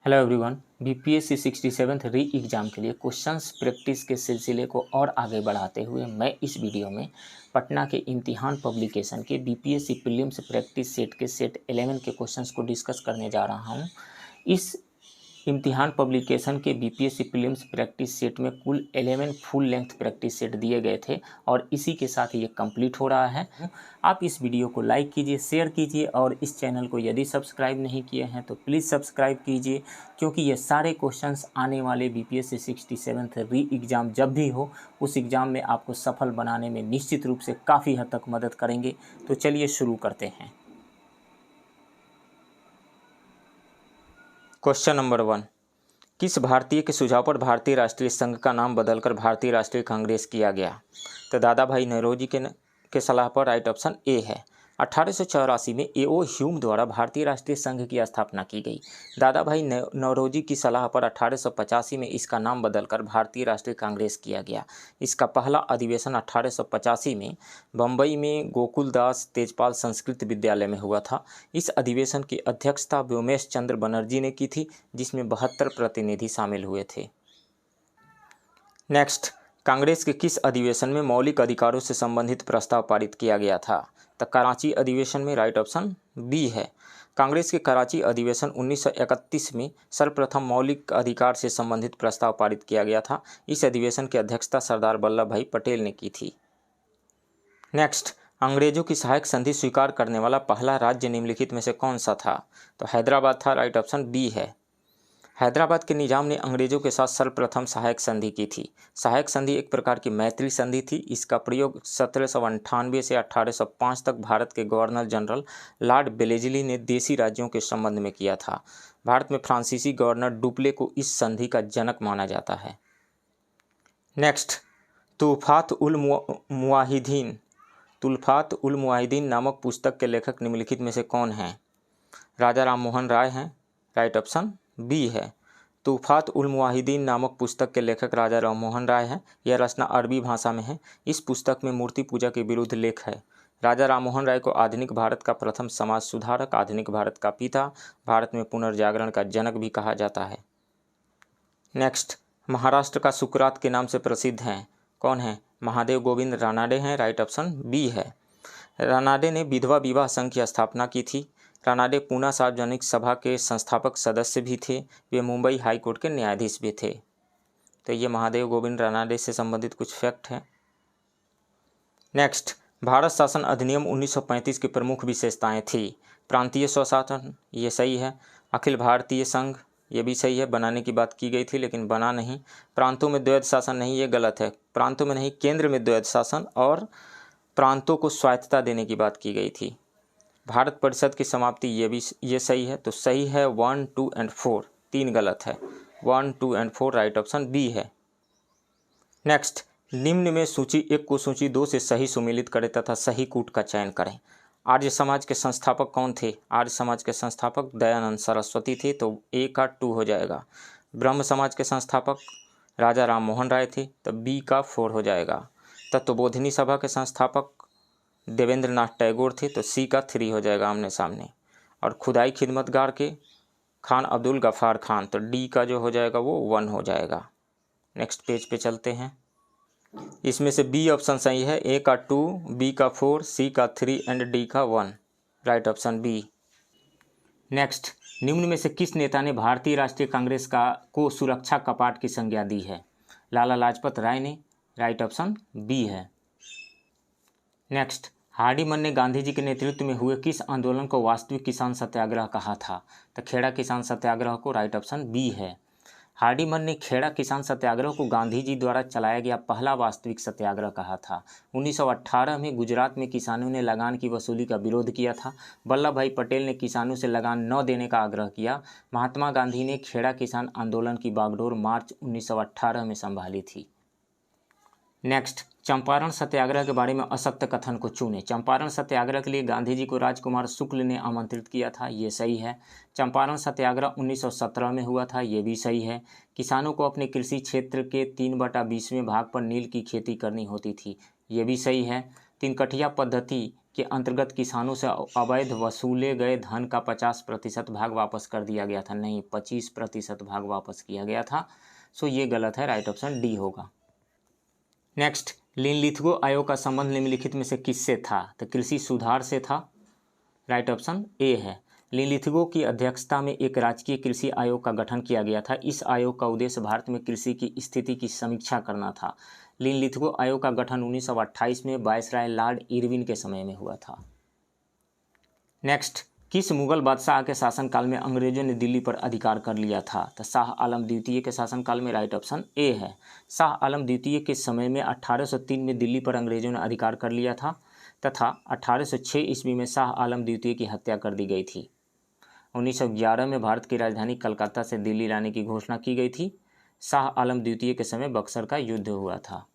Hello everyone. BPSC 67th री exam के लिए क्वेश्चंस प्रैक्टिस के सिलसिले को और आगे बढ़ाते हुए मैं इस वीडियो में पटना के इम्तिहान पब्लिकेशन के बीपीएससी प्रीलिम्स प्रैक्टिस सेट के सेट 11 के क्वेश्चंस को डिस्कस करने जा रहा हूं। इस इम्तिहान पब्लिकेशन के बीपीएससी प्रीलिम्स प्रैक्टिस सेट में कुल 11 फुल लेंथ प्रैक्टिस सेट दिए गए थे और इसी के साथ ये कंप्लीट हो रहा है। आप इस वीडियो को लाइक कीजिए, शेयर कीजिए और इस चैनल को यदि सब्सक्राइब नहीं किए हैं तो प्लीज़ सब्सक्राइब कीजिए, क्योंकि ये सारे क्वेश्चंस आने वाले बीपीएससी 67th री एग्ज़ाम जब भी हो उस एग्ज़ाम में आपको सफल बनाने में निश्चित रूप से काफ़ी हद तक मदद करेंगे। तो चलिए शुरू करते हैं। क्वेश्चन नंबर 1, किस भारतीय के सुझाव पर भारतीय राष्ट्रीय संघ का नाम बदलकर भारतीय राष्ट्रीय कांग्रेस किया गया? तो दादा भाई नौरोजी के सलाह पर राइट ऑप्शन ए है। 1884 में ए.ओ. ह्यूम द्वारा भारतीय राष्ट्रीय संघ की स्थापना की गई। दादा भाई नौरोजी की सलाह पर 1885 में इसका नाम बदलकर भारतीय राष्ट्रीय कांग्रेस किया गया। इसका पहला अधिवेशन 1885 में बम्बई में गोकुलदास तेजपाल संस्कृत विद्यालय में हुआ था। इस अधिवेशन की अध्यक्षता व्योमेश चंद्र बनर्जी ने की थी, जिसमें 72 प्रतिनिधि शामिल हुए थे। नेक्स्ट, कांग्रेस के किस अधिवेशन में मौलिक अधिकारों से संबंधित प्रस्ताव पारित किया गया था? तो कराची अधिवेशन में राइट ऑप्शन बी है। कांग्रेस के कराची अधिवेशन 1931 में सर्वप्रथम मौलिक अधिकार से संबंधित प्रस्ताव पारित किया गया था। इस अधिवेशन की अध्यक्षता सरदार वल्लभ भाई पटेल ने की थी। नेक्स्ट, अंग्रेजों की सहायक संधि स्वीकार करने वाला पहला राज्य निम्नलिखित में से कौन सा था? तो हैदराबाद था, राइट ऑप्शन बी है। हैदराबाद के निजाम ने अंग्रेजों के साथ सर्वप्रथम सहायक संधि की थी। सहायक संधि एक प्रकार की मैत्री संधि थी। इसका प्रयोग 1798 से 1805 तक भारत के गवर्नर जनरल लॉर्ड वेलेस्ली ने देशी राज्यों के संबंध में किया था। भारत में फ्रांसीसी गवर्नर डुप्ले को इस संधि का जनक माना जाता है। नेक्स्ट, तुल्फात उल मुवाहिदीन नामक पुस्तक के लेखक निम्नलिखित में से कौन हैं? राजा राममोहन राय हैं, राइट ऑप्शन बी है। तुफ़ात उल मुवाहिदीन नामक पुस्तक के लेखक राजा राममोहन राय हैं। यह रचना अरबी भाषा में है। इस पुस्तक में मूर्ति पूजा के विरुद्ध लेख है। राजा राममोहन राय को आधुनिक भारत का प्रथम समाज सुधारक, आधुनिक भारत का पिता, भारत में पुनर्जागरण का जनक भी कहा जाता है। नेक्स्ट, महाराष्ट्र का सुकरात के नाम से प्रसिद्ध हैं, कौन है? महादेव गोविंद रानाडे हैं, राइट ऑप्शन बी है। रानाडे ने विधवा विवाह संघ की स्थापना की थी। रानाडे पूना सार्वजनिक सभा के संस्थापक सदस्य भी थे। वे मुंबई हाई कोर्ट के न्यायाधीश भी थे। तो ये महादेव गोविंद रानाडे से संबंधित कुछ फैक्ट हैं। नेक्स्ट, भारत शासन अधिनियम 1935 की प्रमुख विशेषताएं थी। प्रांतीय स्वशासन, ये सही है। अखिल भारतीय संघ, ये भी सही है। बनाने की बात की गई थी लेकिन बना नहीं। प्रांतों में द्वैध शासन नहीं, ये गलत है। प्रांतों में नहीं, केंद्र में द्वैध शासन और प्रांतों को स्वायत्तता देने की बात की गई थी। भारत परिषद की समाप्ति, ये सही है। तो सही है 1, 2 और 4, 3 गलत है। 1, 2 और 4 राइट ऑप्शन बी है। नेक्स्ट, निम्न में सूची 1 को सूची 2 से सही सुमेलित करें तथा सही कूट का चयन करें। आर्य समाज के संस्थापक कौन थे? आर्य समाज के संस्थापक दयानंद सरस्वती थे, तो ए का 2 हो जाएगा। ब्रह्म समाज के संस्थापक राजा राममोहन राय थे, तो बी का 4 हो जाएगा। तत्वबोधिनी सभा के संस्थापक देवेंद्र नाथ टैगोर थे, तो सी का 3 हो जाएगा आमने सामने। और खुदाई खिदमतगार के खान अब्दुल गफ़ार खान, तो डी का जो हो जाएगा वो 1 हो जाएगा। नेक्स्ट पेज पे चलते हैं। इसमें से बी ऑप्शन सही है। ए का 2, बी का 4, सी का 3 एंड डी का 1, राइट ऑप्शन बी। नेक्स्ट, निम्न में से किस नेता ने भारतीय राष्ट्रीय कांग्रेस को सुरक्षा कपाट की संज्ञा दी है? लाला लाजपत राय ने, राइट ऑप्शन बी है। नेक्स्ट, हार्डीमन ने गांधी जी के नेतृत्व में हुए किस आंदोलन को वास्तविक किसान सत्याग्रह कहा था? तो खेड़ा किसान सत्याग्रह को, राइट ऑप्शन बी है। हार्डीमन ने खेड़ा किसान सत्याग्रह को गांधी जी द्वारा चलाया गया पहला वास्तविक सत्याग्रह कहा था। 1918 में गुजरात में किसानों ने लगान की वसूली का विरोध किया था। वल्लभ भाई पटेल ने किसानों से लगान न देने का आग्रह किया। महात्मा गांधी ने खेड़ा किसान आंदोलन की बागडोर मार्च 1918 में संभाली थी। नेक्स्ट, चंपारण सत्याग्रह के बारे में असत्य कथन को चुनें। चंपारण सत्याग्रह के लिए गांधी जी को राजकुमार शुक्ल ने आमंत्रित किया था, ये सही है। चंपारण सत्याग्रह 1917 में हुआ था, ये भी सही है। किसानों को अपने कृषि क्षेत्र के 3/20वें भाग पर नील की खेती करनी होती थी, ये भी सही है। 3 कठिया पद्धति के अंतर्गत किसानों से अवैध वसूले गए धन का 50% भाग वापस कर दिया गया था। नहीं, 25% भाग वापस किया गया था। सो ये गलत है, राइट ऑप्शन डी होगा। नेक्स्ट, लिनलिथगो आयोग का संबंध निम्नलिखित में से किससे था? तो कृषि सुधार से था, राइट ऑप्शन ए है। लिनलिथगो की अध्यक्षता में एक राजकीय कृषि आयोग का गठन किया गया था। इस आयोग का उद्देश्य भारत में कृषि की स्थिति की समीक्षा करना था। लिनलिथगो आयोग का गठन 1928 में वायसराय लॉर्ड इरविन के समय में हुआ था। नेक्स्ट, किस मुगल बादशाह के शासनकाल में अंग्रेजों ने दिल्ली पर अधिकार कर लिया था? तो शाह आलम द्वितीय के शासनकाल में, राइट ऑप्शन ए है। शाह आलम द्वितीय के समय में 1803 में दिल्ली पर अंग्रेजों ने अधिकार कर लिया था तथा 1806 ईस्वी में शाह आलम द्वितीय की हत्या कर दी गई थी। 1911 में भारत की राजधानी कलकत्ता से दिल्ली लाने की घोषणा की गई थी। शाह आलम द्वितीय के समय बक्सर का युद्ध हुआ था।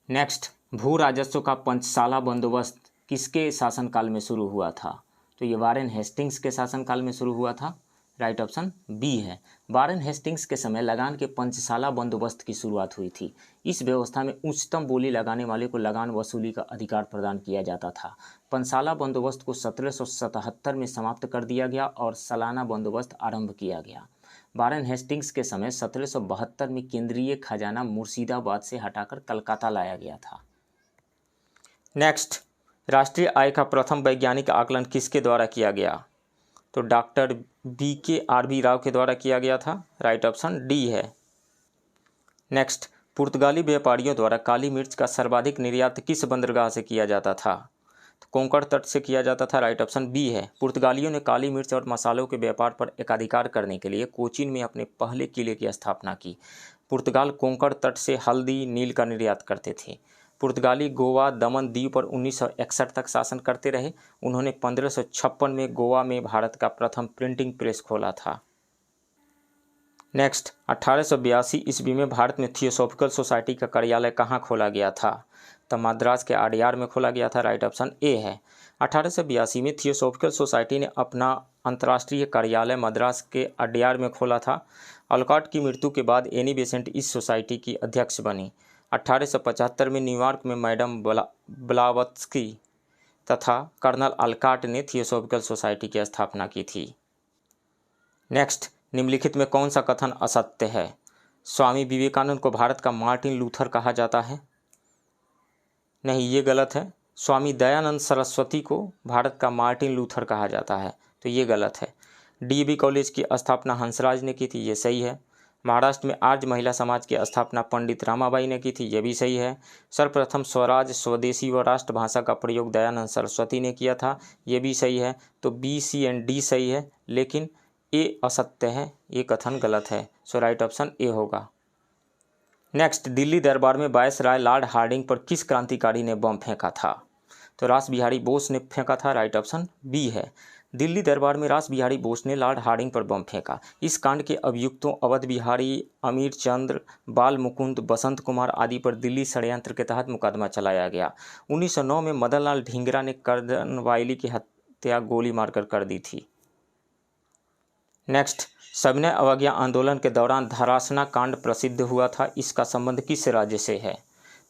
नेक्स्ट, भू राजस्व का पंचसाला बंदोबस्त किसके शासनकाल में शुरू हुआ था? तो ये वारेन हेस्टिंग्स के शासनकाल में शुरू हुआ था, राइट ऑप्शन बी है। वारेन हेस्टिंग्स के समय लगान के पंचसाला बंदोबस्त की शुरुआत हुई थी। इस व्यवस्था में उच्चतम बोली लगाने वाले को लगान वसूली का अधिकार प्रदान किया जाता था। पंचसाला बंदोबस्त को 1777 में समाप्त कर दिया गया और सालाना बंदोबस्त आरंभ किया गया। वारेन हेस्टिंग्स के समय 1772 में केंद्रीय खजाना मुर्शिदाबाद से हटाकर कलकत्ता लाया गया था। नेक्स्ट, राष्ट्रीय आय का प्रथम वैज्ञानिक आकलन किसके द्वारा किया गया? तो डॉक्टर BKRB राव के द्वारा किया गया था, राइट ऑप्शन डी है। नेक्स्ट, पुर्तगाली व्यापारियों द्वारा काली मिर्च का सर्वाधिक निर्यात किस बंदरगाह से किया जाता था? तो कोंकण तट से किया जाता था, राइट ऑप्शन बी है। पुर्तगालियों ने काली मिर्च और मसालों के व्यापार पर एकाधिकार करने के लिए कोचीन में अपने पहले किले की स्थापना की। पुर्तगाल कोंकण तट से हल्दी, नील का निर्यात करते थे। पुर्तगाली गोवा, दमन द्वीप पर 1961 तक शासन करते रहे। उन्होंने 1556 में गोवा में भारत का प्रथम प्रिंटिंग प्रेस खोला था। नेक्स्ट, 1882 ईस्वी में भारत में थियोसॉफिकल सोसाइटी का कार्यालय कहाँ खोला गया था? तो मद्रास के आडियार में खोला गया था, राइट ऑप्शन ए है। 1882 में थियोसॉफिकल सोसाइटी ने अपना अंतर्राष्ट्रीय कार्यालय मद्रास के अडियार में खोला था। अलकॉट की मृत्यु के बाद एनी बेसेंट इस सोसाइटी की अध्यक्ष बनी। 1875 में न्यूयॉर्क में मैडम ब्लावत्स्की तथा कर्नल अलकॉट ने थियोसॉफिकल सोसाइटी की स्थापना की थी। नेक्स्ट, निम्नलिखित में कौन सा कथन असत्य है? स्वामी विवेकानंद को भारत का मार्टिन लूथर कहा जाता है। नहीं, ये गलत है। स्वामी दयानंद सरस्वती को भारत का मार्टिन लूथर कहा जाता है, तो ये गलत है। DAV कॉलेज की स्थापना हंसराज ने की थी, ये सही है। महाराष्ट्र में आर्य महिला समाज की स्थापना पंडित रामाबाई ने की थी, ये भी सही है। सर्वप्रथम स्वराज, स्वदेशी व राष्ट्रभाषा का प्रयोग दयानंद सरस्वती ने किया था, ये भी सही है। तो B, C एंड D सही है, लेकिन ए असत्य है, ये कथन गलत है। सो राइट ऑप्शन ए होगा। नेक्स्ट, दिल्ली दरबार में वायसराय लॉर्ड हार्डिंग पर किस क्रांतिकारी ने बम फेंका था? तो रास बिहारी बोस ने फेंका था, राइट ऑप्शन बी है। दिल्ली दरबार में रास बिहारी बोस ने लॉर्ड हार्डिंग पर बम फेंका। इस कांड के अभियुक्तों अवध बिहारी, अमीर चंद्र, बाल मुकुंद, बसंत कुमार आदि पर दिल्ली षड्यंत्र के तहत मुकदमा चलाया गया। 1909 में मदन लाल ढींगरा ने कर्दनवाइली की हत्या गोली मारकर कर दी थी। नेक्स्ट, सविनय अवज्ञा आंदोलन के दौरान धरासना कांड प्रसिद्ध हुआ था, इसका संबंध किस राज्य से है?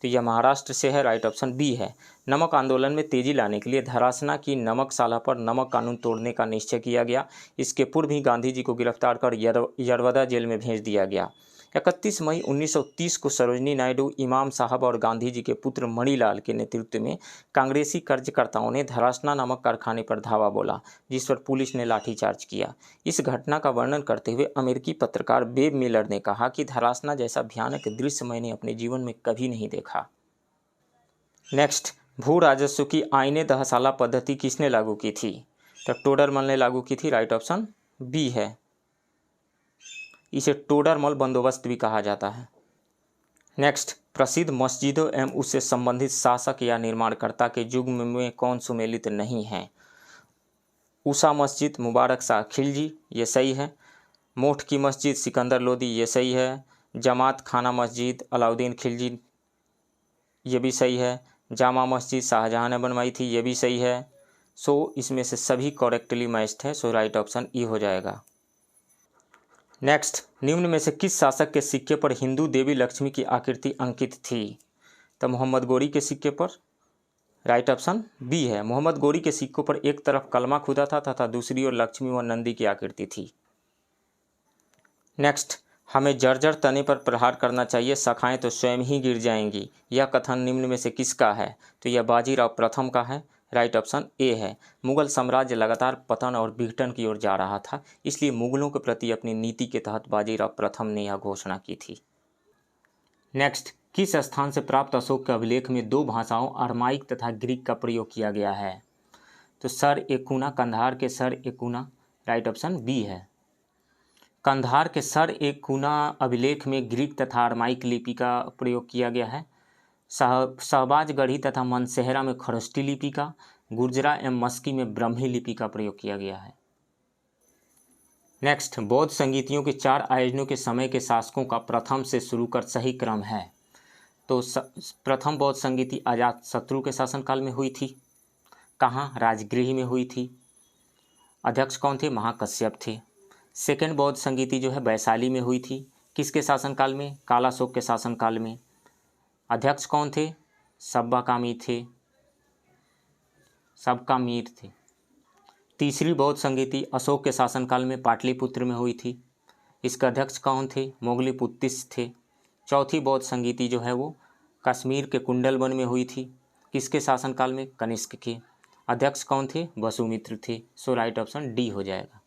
तो यह महाराष्ट्र से है, राइट ऑप्शन बी है। नमक आंदोलन में तेजी लाने के लिए धरासना की नमकशाला पर नमक कानून तोड़ने का निश्चय किया गया। इसके पूर्व ही गांधी जी को गिरफ्तार कर यरवदा जेल में भेज दिया गया। 31 मई 1930 को सरोजनी नायडू, इमाम साहब और गांधी जी के पुत्र मणिलाल के नेतृत्व में कांग्रेसी कार्यकर्ताओं ने धरासना नामक कारखाने पर धावा बोला, जिस पर पुलिस ने लाठीचार्ज किया। इस घटना का वर्णन करते हुए अमेरिकी पत्रकार बेब मिलर ने कहा कि धरासना जैसा भयानक दृश्य मैंने अपने जीवन में कभी नहीं देखा। नेक्स्ट, भू राजस्व की आईने दहसाला पद्धति किसने लागू की थी? तो टोडरमल ने लागू की थी, राइट ऑप्शन बी है। इसे टोडरमल बंदोबस्त भी कहा जाता है। नेक्स्ट, प्रसिद्ध मस्जिदों एवं उससे संबंधित शासक या निर्माणकर्ता के युग्म में कौन सुमेलित नहीं है? उषा मस्जिद, मुबारक शाह खिलजी, ये सही है। मोठ की मस्जिद, सिकंदर लोदी, ये सही है। जमात खाना मस्जिद, अलाउद्दीन खिलजी, ये भी सही है। जामा मस्जिद शाहजहां ने बनवाई थी, ये भी सही है। सो इसमें से सभी करेक्टली मैच्ड है, सो राइट ऑप्शन ई हो जाएगा। नेक्स्ट, निम्न में से किस शासक के सिक्के पर हिंदू देवी लक्ष्मी की आकृति अंकित थी? तो मोहम्मद गोरी के सिक्के पर, राइट ऑप्शन बी है। मोहम्मद गोरी के सिक्कों पर एक तरफ कलमा खुदा था तथा दूसरी ओर लक्ष्मी व नंदी की आकृति थी। नेक्स्ट, हमें जर्जर तने पर प्रहार करना चाहिए, शाखाएं तो स्वयं ही गिर जाएंगी। यह कथन निम्न में से किसका है? तो यह बाजीराव प्रथम का है। राइट ऑप्शन ए है। मुगल साम्राज्य लगातार पतन और विघटन की ओर जा रहा था, इसलिए मुगलों के प्रति अपनी नीति के तहत बाजीराव प्रथम ने यह घोषणा की थी। नेक्स्ट, किस स्थान से प्राप्त अशोक के अभिलेख में दो भाषाओं अरमाइक तथा ग्रीक का प्रयोग किया गया है? तो सर एकुना, कंधार के सर एकुना। राइट ऑप्शन बी है। कंधार के सर एकुना अभिलेख में ग्रीक तथा अरमाइक लिपि का प्रयोग किया गया है। शहबाजगढ़ी तथा मनसेहरा में खरोष्टी लिपि का, गुर्जरा एवं मस्की में ब्रह्मी लिपि का प्रयोग किया गया है। नेक्स्ट, बौद्ध संगीतियों के 4 आयोजनों के समय के शासकों का प्रथम से शुरू कर सही क्रम है। तो प्रथम बौद्ध संगीति अजातशत्रु के शासनकाल में हुई थी। कहाँ? राजगृह में हुई थी। अध्यक्ष कौन थे? महाकश्यप थे। सेकेंड बौद्ध संगीति जो है वैशाली में हुई थी। किसके शासनकाल में? कालाशोक के शासनकाल में। अध्यक्ष कौन थे? सब्बाकामीर थे। तीसरी बौद्ध संगीति अशोक के शासनकाल में पाटलिपुत्र में हुई थी। इसके अध्यक्ष कौन थे? मोगलीपुत्तिस थे। चौथी बौद्ध संगीति जो है वो कश्मीर के कुंडलवन में हुई थी। किसके शासनकाल में? कनिष्क के। अध्यक्ष कौन थे? वसुमित्र थे। सो राइट ऑप्शन डी हो जाएगा।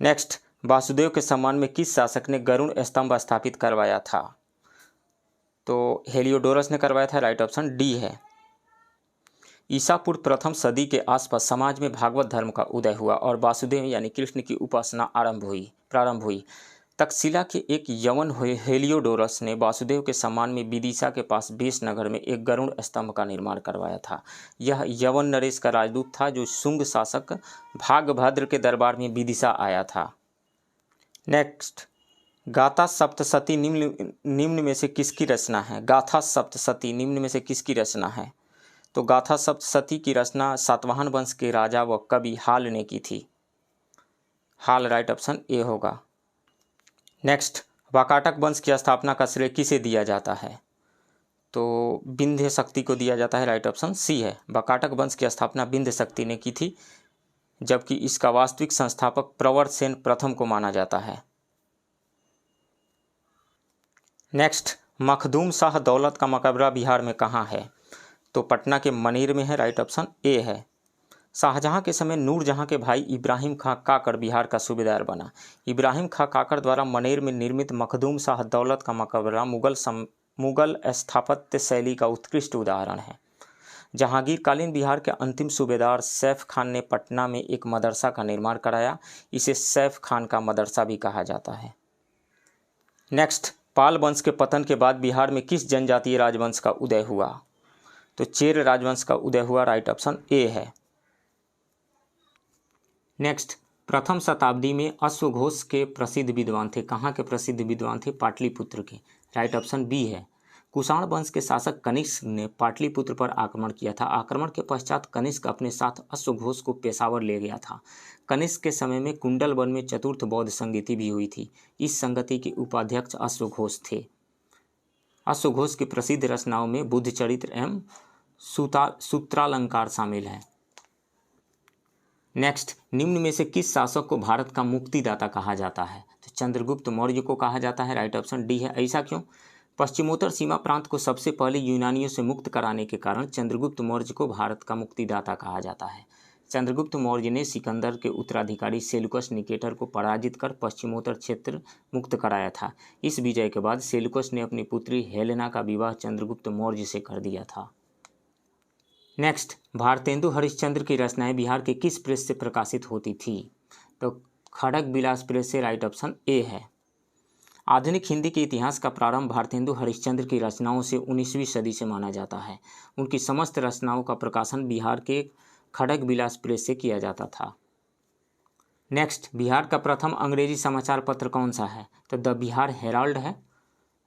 नेक्स्ट, वासुदेव के सम्मान में किस शासक ने गरुड़ स्तंभ स्थापित करवाया था? तो हेलियोडोरस ने करवाया था। राइट ऑप्शन डी है। ईसा पूर्व प्रथम सदी के आसपास समाज में भागवत धर्म का उदय हुआ और वासुदेव यानी कृष्ण की उपासना प्रारंभ हुई। तक्षशिला के एक यवन हेलियोडोरस ने वासुदेव के सम्मान में विदिशा के पास बेस नगर में एक गरुड़ स्तंभ का निर्माण करवाया था। यह यवन नरेश का राजदूत था जो शुंग शासक भागभद्र के दरबार में विदिशा आया था। नेक्स्ट, गाथा सप्तशती निम्न में से किसकी रचना है? गाथा सप्तशती निम्न में से किसकी रचना है? तो गाथा सप्तशती की रचना सातवाहन वंश के राजा व कवि हाल ने की थी। हाल राइट ऑप्शन ए होगा। नेक्स्ट, वाकाटक वंश की स्थापना का श्रेय किसे दिया जाता है? तो विंध्य शक्ति को दिया जाता है। राइट ऑप्शन सी है। वाकाटक वंश की स्थापना विंध्य शक्ति ने की थी, जबकि इसका वास्तविक संस्थापक प्रवरसेन प्रथम को माना जाता है। नेक्स्ट, मखदूम शाह दौलत का मकबरा बिहार में कहाँ है? तो पटना के मनेर में है। राइट ऑप्शन ए है। शाहजहां के समय नूरजहां के भाई इब्राहिम खां काकड़ बिहार का सूबेदार बना। इब्राहिम खां काकड़ द्वारा मनेर में निर्मित मखदूम शाह दौलत का मकबरा मुगल स्थापत्य शैली का उत्कृष्ट उदाहरण है। जहांगीरकालीन बिहार के अंतिम सूबेदार सैफ खान ने पटना में एक मदरसा का निर्माण कराया। इसे सैफ खान का मदरसा भी कहा जाता है। नेक्स्ट, पाल वंश के पतन के बाद बिहार में किस जनजातीय राजवंश का उदय हुआ? तो चेर राजवंश का उदय हुआ। राइट ऑप्शन ए है। नेक्स्ट, प्रथम शताब्दी में अश्वघोष के प्रसिद्ध विद्वान थे। कहाँ के प्रसिद्ध विद्वान थे? पाटलिपुत्र के। राइट ऑप्शन बी है। कुषाण वंश के शासक कनिष्क ने पाटलिपुत्र पर आक्रमण किया था। आक्रमण के पश्चात कनिष्क अपने साथ अश्वघोष को पेशावर ले गया था। कनिष्क के समय में कुंडल वन में चतुर्थ बौद्ध संगीति भी हुई थी। इस संगति के उपाध्यक्ष अश्वघोष थे। अश्वघोष की प्रसिद्ध रचनाओं में बुद्ध चरित्र एवं सूत्रालंकार शामिल है। नेक्स्ट, निम्न में से किस शासक को भारत का मुक्तिदाता कहा जाता है? तो चंद्रगुप्त मौर्य को कहा जाता है। राइट ऑप्शन डी है। ऐसा क्यों? पश्चिमोत्तर सीमा प्रांत को सबसे पहले यूनानियों से मुक्त कराने के कारण चंद्रगुप्त मौर्य को भारत का मुक्तिदाता कहा जाता है। चंद्रगुप्त मौर्य ने सिकंदर के उत्तराधिकारी सेल्यूकस निकेटर को पराजित कर पश्चिमोत्तर क्षेत्र मुक्त कराया था। इस विजय के बाद सेल्यूकस ने अपनी पुत्री हेलेना का विवाह चंद्रगुप्त मौर्य से कर दिया था। नेक्स्ट, भारतेंदु हरिश्चंद्र की रचनाएं बिहार के किस प्रेस से प्रकाशित होती थी? तो खड़ग विलास प्रेस से। राइट ऑप्शन ए है। आधुनिक हिंदी के इतिहास का प्रारंभ भारतेंदु हरिश्चंद्र की रचनाओं से 19वीं सदी से माना जाता है। उनकी समस्त रचनाओं का प्रकाशन बिहार के खड़ग विलास प्रेस से किया जाता था। नेक्स्ट, बिहार का प्रथम अंग्रेजी समाचार पत्र कौन सा है? तो द बिहार हेराल्ड है।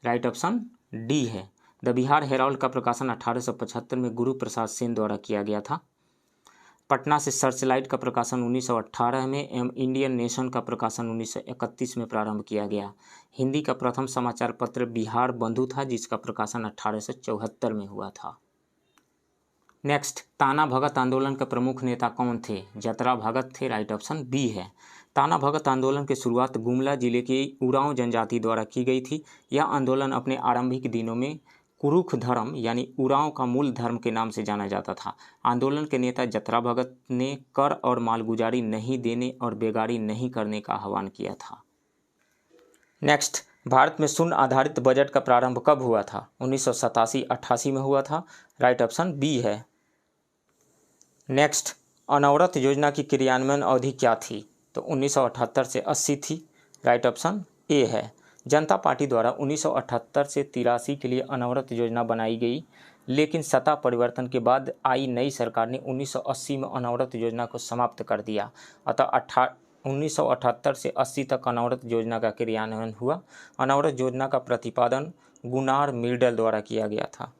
राइट ऑप्शन डी है। द बिहार हेराल्ड का प्रकाशन 1875 में गुरु प्रसाद सेन द्वारा किया गया था। पटना से सर्चलाइट का प्रकाशन 1918 में एवं इंडियन नेशन का प्रकाशन 1931 में प्रारंभ किया गया। हिंदी का प्रथम समाचार पत्र बिहार बंधु था, जिसका प्रकाशन 1874 में हुआ था। नेक्स्ट, ताना भगत आंदोलन के प्रमुख नेता कौन थे? जतरा भगत थे, राइट ऑप्शन बी है। ताना भगत आंदोलन की शुरुआत गुमला जिले के उरांव जनजाति द्वारा की गई थी। यह आंदोलन अपने आरंभिक दिनों में कुरुख धर्म यानी उरांव का मूल धर्म के नाम से जाना जाता था। आंदोलन के नेता जतरा भगत ने कर और मालगुजारी नहीं देने और बेगारी नहीं करने का आह्वान किया था। नेक्स्ट, भारत में शून्य आधारित बजट का प्रारंभ कब हुआ था? 1987-88 में हुआ था, राइट ऑप्शन बी है। नेक्स्ट, अनवरत योजना की क्रियान्वयन अवधि क्या थी? तो 1978 से 80 थी, राइट ऑप्शन ए है। जनता पार्टी द्वारा 1978 से 83 के लिए अनवरत योजना बनाई गई, लेकिन सत्ता परिवर्तन के बाद आई नई सरकार ने 1980 में अनवरत योजना को समाप्त कर दिया। अतः 1978 से 80 तक अनवरत योजना का क्रियान्वयन हुआ। अनवरत योजना का प्रतिपादन गुनार मिर्डल द्वारा किया गया था।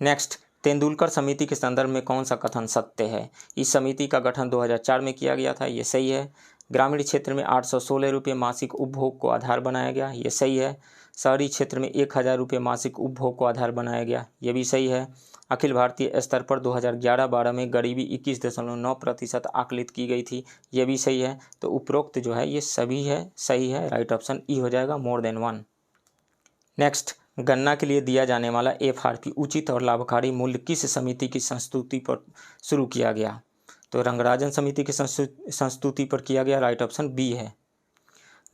नेक्स्ट, तेंदुलकर समिति के संदर्भ में कौन सा कथन सत्य है? इस समिति का गठन 2004 में किया गया था, ये सही है। ग्रामीण क्षेत्र में 816 रुपये मासिक उपभोग को आधार बनाया गया, ये सही है। शहरी क्षेत्र में 1000 रुपये मासिक उपभोग को आधार बनाया गया, ये भी सही है। अखिल भारतीय स्तर पर 2011-12 में गरीबी 21.9% आकलित की गई थी, ये भी सही है। तो उपरोक्त जो है ये सभी है सही है, राइट ऑप्शन ई हो जाएगा, मोर देन वन। नेक्स्ट, गन्ना के लिए दिया जाने वाला FRP उचित और लाभकारी मूल्य किस समिति की संस्तुति पर शुरू किया गया? तो रंगराजन समिति की संस्तुति पर किया गया, राइट ऑप्शन बी है।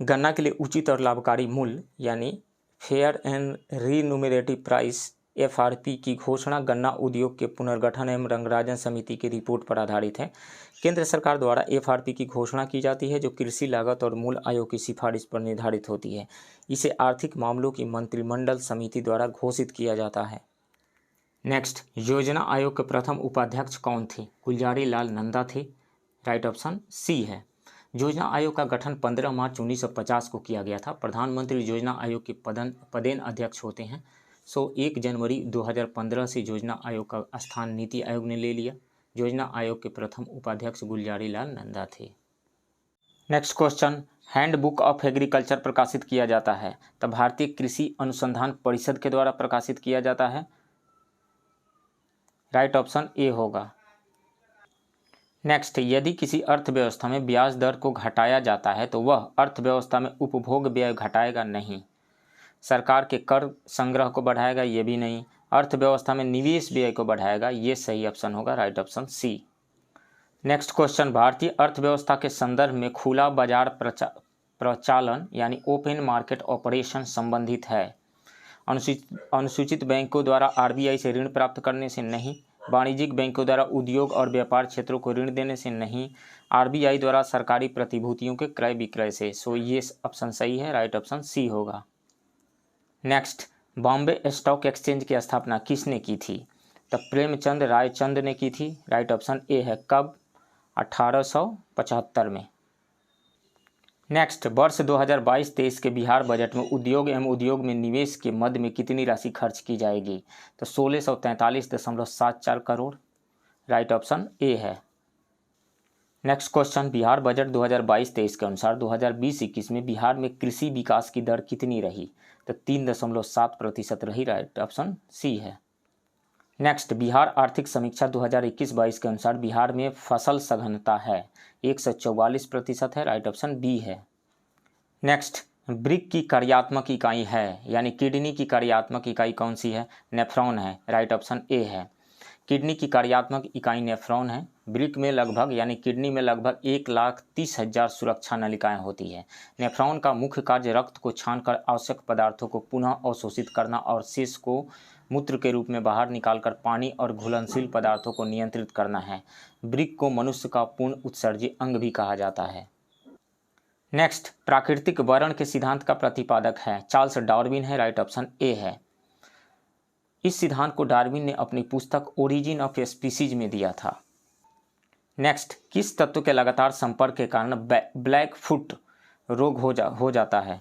गन्ना के लिए उचित और लाभकारी मूल्य यानी फेयर एंड रीन्यूमरेटिव प्राइस FRP की घोषणा गन्ना उद्योग के पुनर्गठन एवं रंगराजन समिति की रिपोर्ट पर आधारित है। केंद्र सरकार द्वारा FRP की घोषणा की जाती है, जो कृषि लागत और मूल्य आयोग की सिफारिश पर निर्धारित होती है। इसे आर्थिक मामलों की मंत्रिमंडल समिति द्वारा घोषित किया जाता है। नेक्स्ट, योजना आयोग के प्रथम उपाध्यक्ष कौन थे? गुलजारी लाल नंदा थे, राइट ऑप्शन सी है। योजना आयोग का गठन 15 मार्च 1950 को किया गया था। प्रधानमंत्री योजना आयोग के पदेन अध्यक्ष होते हैं। 1 जनवरी 2015 से योजना आयोग का स्थान नीति आयोग ने ले लिया। योजना आयोग के प्रथम उपाध्यक्ष गुलजारी लाल नंदा थे। Next question, handbook of agriculture प्रकाशित किया जाता है, तब भारतीय कृषि अनुसंधान परिषद के द्वारा प्रकाशित किया जाता है, राइट ऑप्शन ए होगा। नेक्स्ट, यदि किसी अर्थव्यवस्था में ब्याज दर को घटाया जाता है तो वह अर्थव्यवस्था में उपभोग व्यय घटाएगा नहीं। सरकार के कर संग्रह को बढ़ाएगा, ये भी नहीं। अर्थव्यवस्था में निवेश व्यय को बढ़ाएगा, ये सही ऑप्शन होगा, right option C. Next question, भारतीय अर्थव्यवस्था के संदर्भ में खुला बाजार प्रचालन यानी ओपन मार्केट ऑपरेशन संबंधित है। अनुसूचित बैंकों द्वारा RBI से ऋण प्राप्त करने से नहीं। वाणिज्यिक बैंकों द्वारा उद्योग और व्यापार क्षेत्रों को ऋण देने से नहीं। RBI द्वारा सरकारी प्रतिभूतियों के क्रय विक्रय से। सो ये ऑप्शन सही है, राइट ऑप्शन सी होगा। नेक्स्ट, बॉम्बे स्टॉक एक्सचेंज की स्थापना किसने की थी? तब प्रेमचंद रायचंद ने की थी, राइट ऑप्शन ए है। कब? 1875 में। नेक्स्ट, वर्ष 2022-23 के बिहार बजट में उद्योग एवं उद्योग में निवेश के मद में कितनी राशि खर्च की जाएगी? तो 1643.74 करोड़, राइट ऑप्शन ए है। नेक्स्ट क्वेश्चन, बिहार बजट 2022-23 के अनुसार 2020-21 में बिहार में कृषि विकास की दर कितनी रही? तो 3.7% रही, राइट ऑप्शन सी है। नेक्स्ट, बिहार आर्थिक समीक्षा 2021-22 के अनुसार बिहार में फसल सघनता है 144% है, राइट ऑप्शन बी है। नेक्स्ट, ब्रिक की कार्यात्मक इकाई है यानी किडनी की कार्यात्मक इकाई कौन सी है? नेफ्रॉन है, राइट ऑप्शन ए है। किडनी की कार्यात्मक इकाई नेफ्रॉन है। ब्रिक में लगभग यानी किडनी में लगभग 1,30,000 सुरक्षा नलिकाएं होती है। नेफ्रॉन का मुख्य कार्य रक्त को छानकर आवश्यक पदार्थों को पुनः अवशोषित करना और शेष को मूत्र के रूप में बाहर निकालकर पानी और घुलनशील पदार्थों को नियंत्रित करना है। ब्रिक को मनुष्य का पूर्ण उत्सर्जी अंग भी कहा जाता है। नेक्स्ट, प्राकृतिक वर्ण के सिद्धांत का प्रतिपादक है चार्ल्स डार्विन है, राइट ऑप्शन ए है। इस सिद्धांत को डार्विन ने अपनी पुस्तक ओरिजिन ऑफ स्पीसीज में दिया था। नेक्स्ट, किस तत्व के लगातार संपर्क के कारण ब्लैक फुट रोग हो जाता है?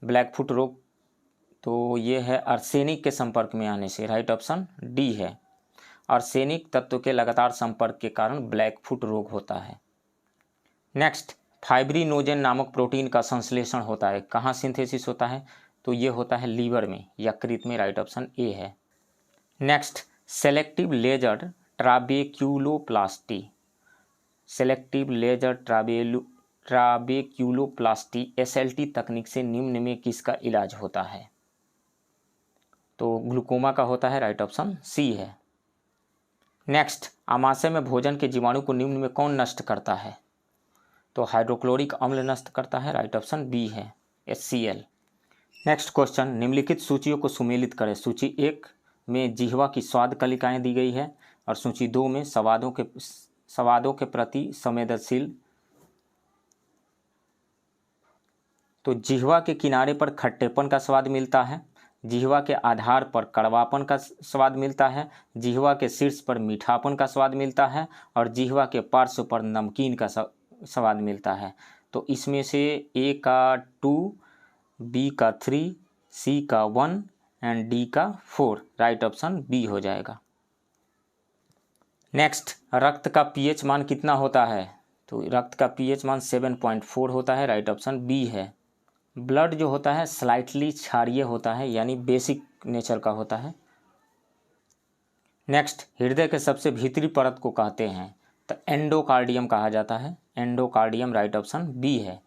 ब्लैक फुट रोग तो ये है आर्सेनिक के संपर्क में आने से, राइट ऑप्शन डी है। आर्सेनिक तत्व के लगातार संपर्क के कारण ब्लैक फुट रोग होता है। नेक्स्ट, फाइब्रिनोजेन नामक प्रोटीन का संश्लेषण होता है, कहाँ सिंथेसिस होता है? तो ये होता है लीवर में, यकृत में, राइट ऑप्शन ए है। Next, selective laser trabeculoplasty, selective laser trabeculoplasty SLT तकनीक से निम्न में किसका इलाज होता है? तो ग्लूकोमा का होता है, राइट ऑप्शन सी है। नेक्स्ट, आमाशय में भोजन के जीवाणु को निम्न में कौन नष्ट करता है? तो हाइड्रोक्लोरिक अम्ल नष्ट करता है, राइट ऑप्शन बी है, HCl। नेक्स्ट क्वेश्चन, निम्नलिखित सूचियों को सुमेलित करें। सूची 1 में जिह्वा की स्वाद कलिकाएं दी गई है और सूची 2 में स्वादों के प्रति संवेदनशील। तो जिह्वा के किनारे पर खट्टेपन का स्वाद मिलता है, जिह्वा के आधार पर कड़वापन का स्वाद मिलता है, जिह्वा के शीर्ष पर मीठापन का स्वाद मिलता है और जिह्वा के पार्श्व पर नमकीन का स्वाद मिलता है। तो इसमें से ए का 2, बी का 3, सी का 1 एंड डी का 4, राइट ऑप्शन बी हो जाएगा। नेक्स्ट, रक्त का pH मान कितना होता है? तो रक्त का pH मान 7.4 होता है, राइट ऑप्शन बी है। ब्लड जो होता है स्लाइटली क्षारीय होता है, यानी बेसिक नेचर का होता है। नेक्स्ट, हृदय के सबसे भीतरी परत को कहते हैं? तो एंडोकार्डियम कहा जाता है, एंडोकार्डियम, राइट ऑप्शन बी है।